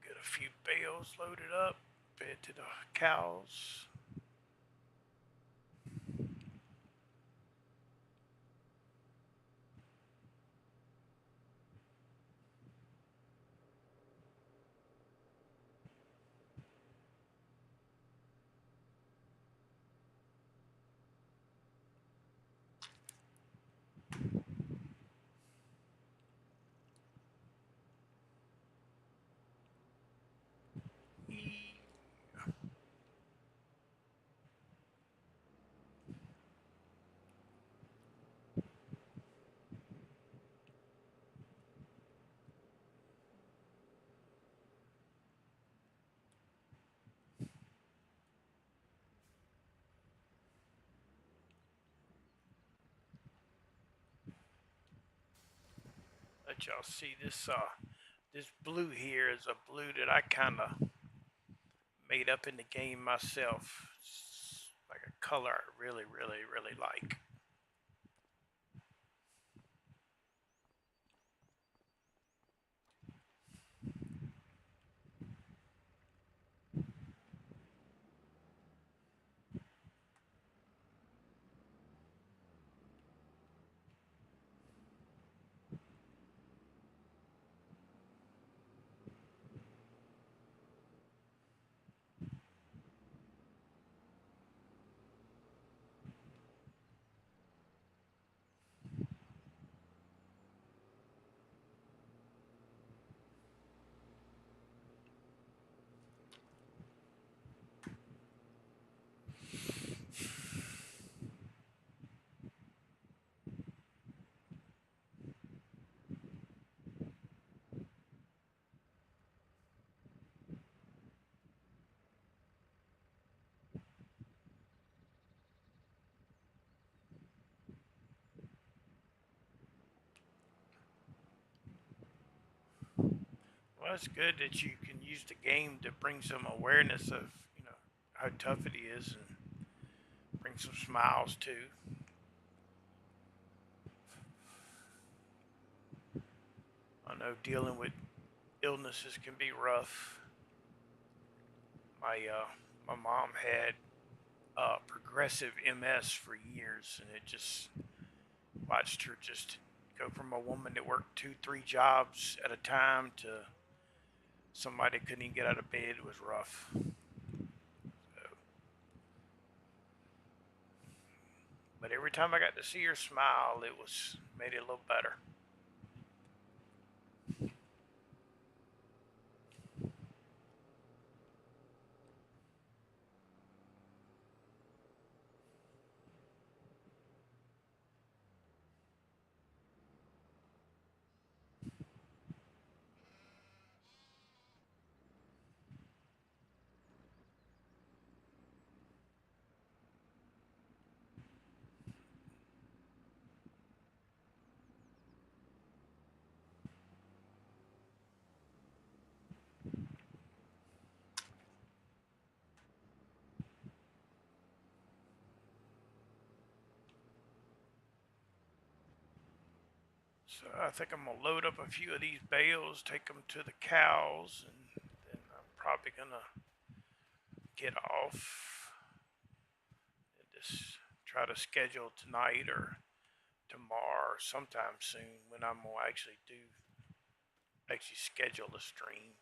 Get a few bales loaded up, fed to the cows. Let y'all see this. This blue here is a blue that I kind of made up in the game myself. It's like a color I really, really, really like. Well, it's good that you can use the game to bring some awareness of, how tough it is and bring some smiles too. I know dealing with illnesses can be rough. My mom had progressive MS for years, and it just watched her just go from a woman that worked two, three jobs at a time to somebody that couldn't even get out of bed. It was rough. But every time I got to see her smile, it was made it a little better. So I think I'm gonna load up a few of these bales, take them to the cows, and then I'm probably gonna get off and just try to schedule tonight or tomorrow or sometime soon when I'm gonna actually schedule a stream.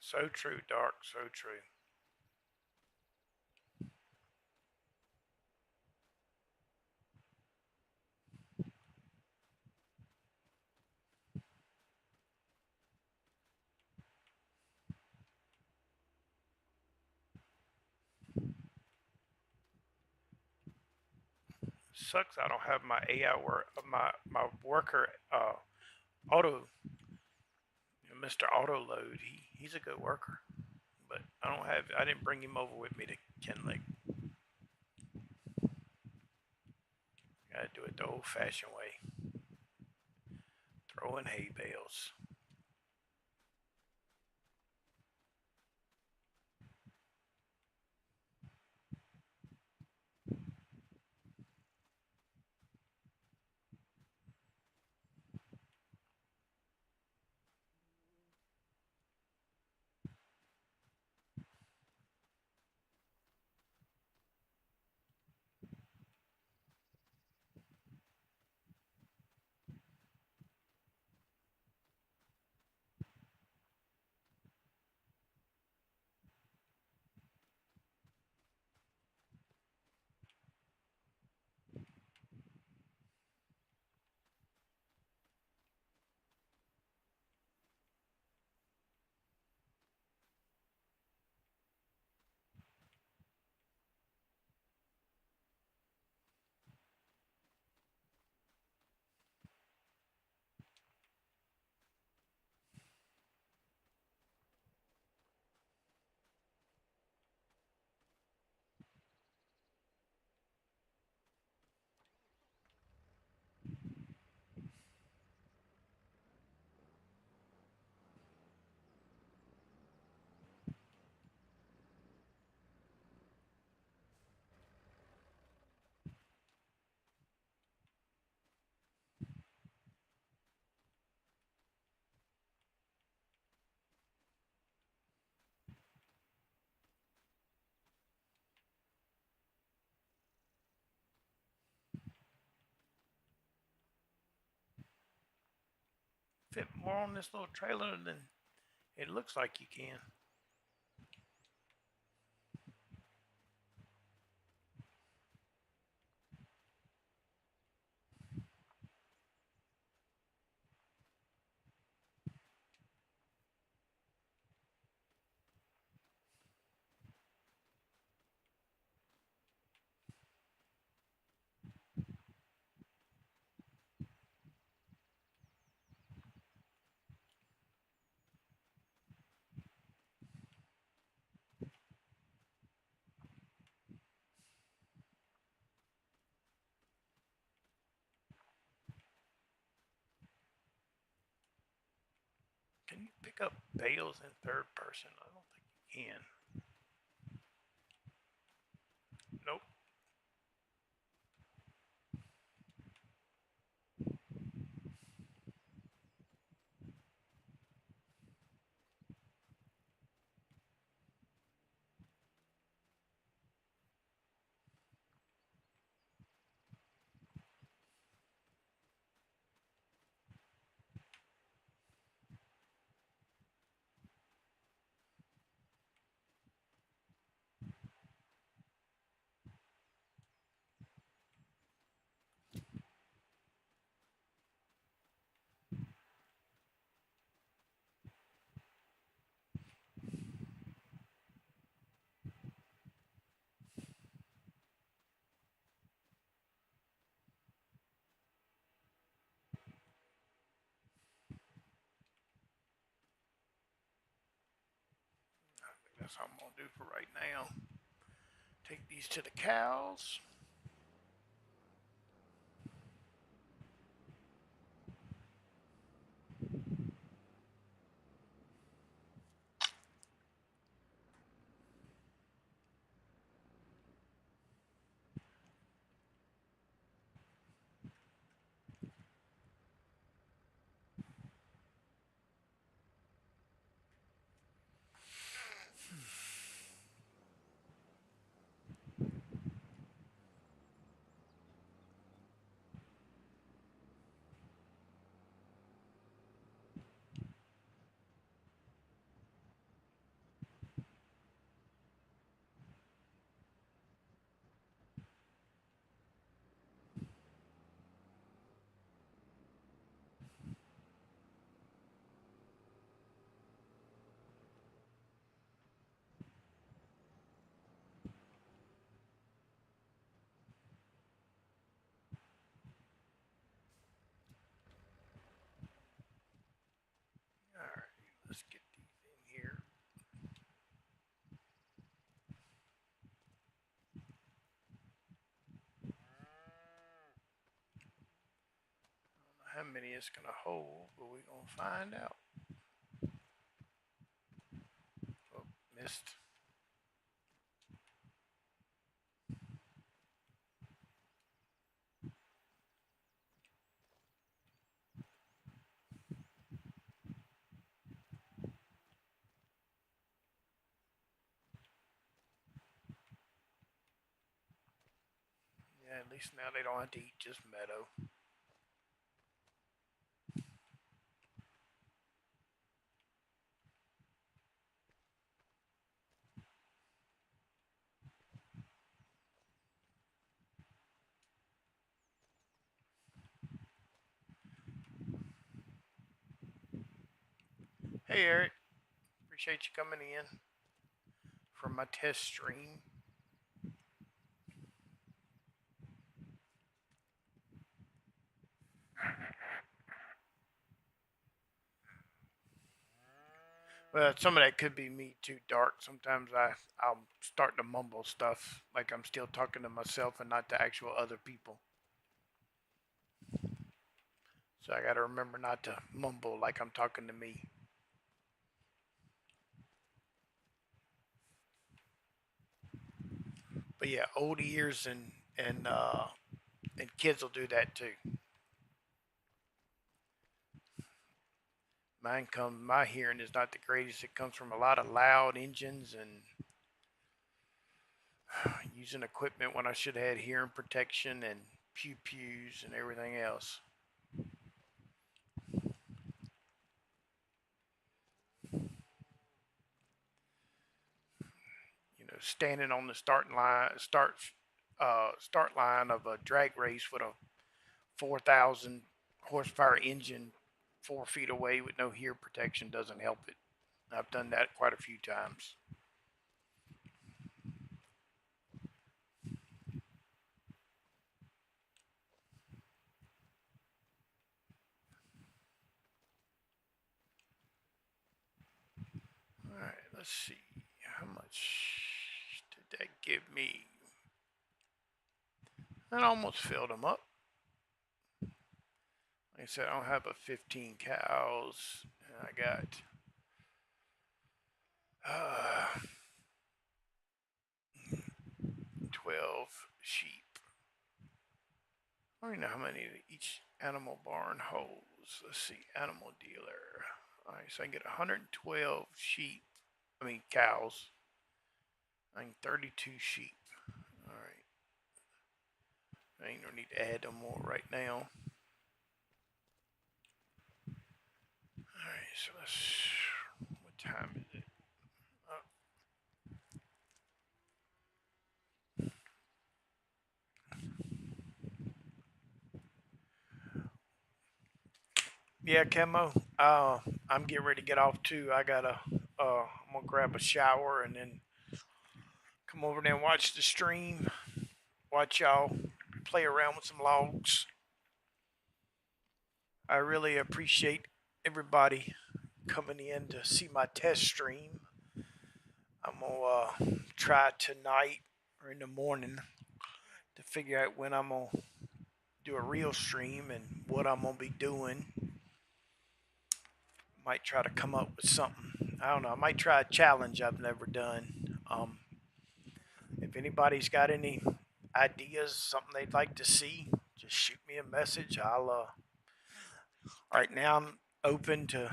So true, Dark, so true. Sucks I don't have my AI work my worker auto Mr. Auto Load. He's a good worker, but I didn't bring him over with me to Kinley. Gotta do it the old fashioned way. Throwing hay bales. Fit more on this little trailer than it looks like you can. Can you pick up bales in third person? I don't think you can. Nope. That's what I'm gonna do for right now. Take these to the cows. many it's gonna hold, but we're gonna find out. Oh, missed. Yeah, at least now they don't have to eat just meadow. Hey Eric, appreciate you coming in from my test stream. Well, some of that could be me too dark. Sometimes I'll start to mumble stuff like I'm still talking to myself and not to actual other people. So I got to remember not to mumble like I'm talking to me. But yeah, old ears and kids will do that too. My hearing is not the greatest. It comes from a lot of loud engines and using equipment when I should have had hearing protection and pew pews and everything else. You know, standing on the start line of a drag race with a 4,000 horsepower engine 4 feet away with no hear protection doesn't help it. I've done that quite a few times. All right, let's see. How much did that give me? That almost filled them up. Like I said, I don't have but 15 cows. And I got 12 sheep. I don't even know how many each animal barn holds. Let's see, animal dealer. All right, so I can get 112 sheep. I mean cows. I need 32 sheep. All right. I ain't gonna need to add no more right now. All right, so let's. What time is it? Yeah, Camo. I'm getting ready to get off too. I'm gonna grab a shower and then come over there and watch the stream. Watch y'all play around with some logs. I really appreciate everybody coming in to see my test stream. I'm gonna try tonight or in the morning to figure out when I'm gonna do a real stream and what I'm gonna be doing. Might try to come up with something. I don't know. I might try a challenge I've never done. If anybody's got any ideas, something they'd like to see, just shoot me a message. Right now I'm open to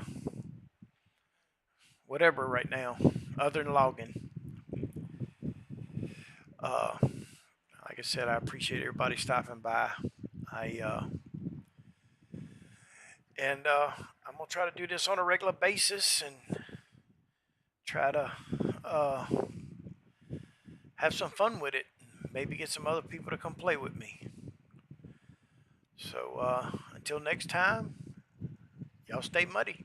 whatever right now, other than logging. Like I said, I appreciate everybody stopping by. I and I'm gonna try to do this on a regular basis and try to uh, have some fun with it. Maybe get some other people to come play with me. So until next time, y'all stay muddy.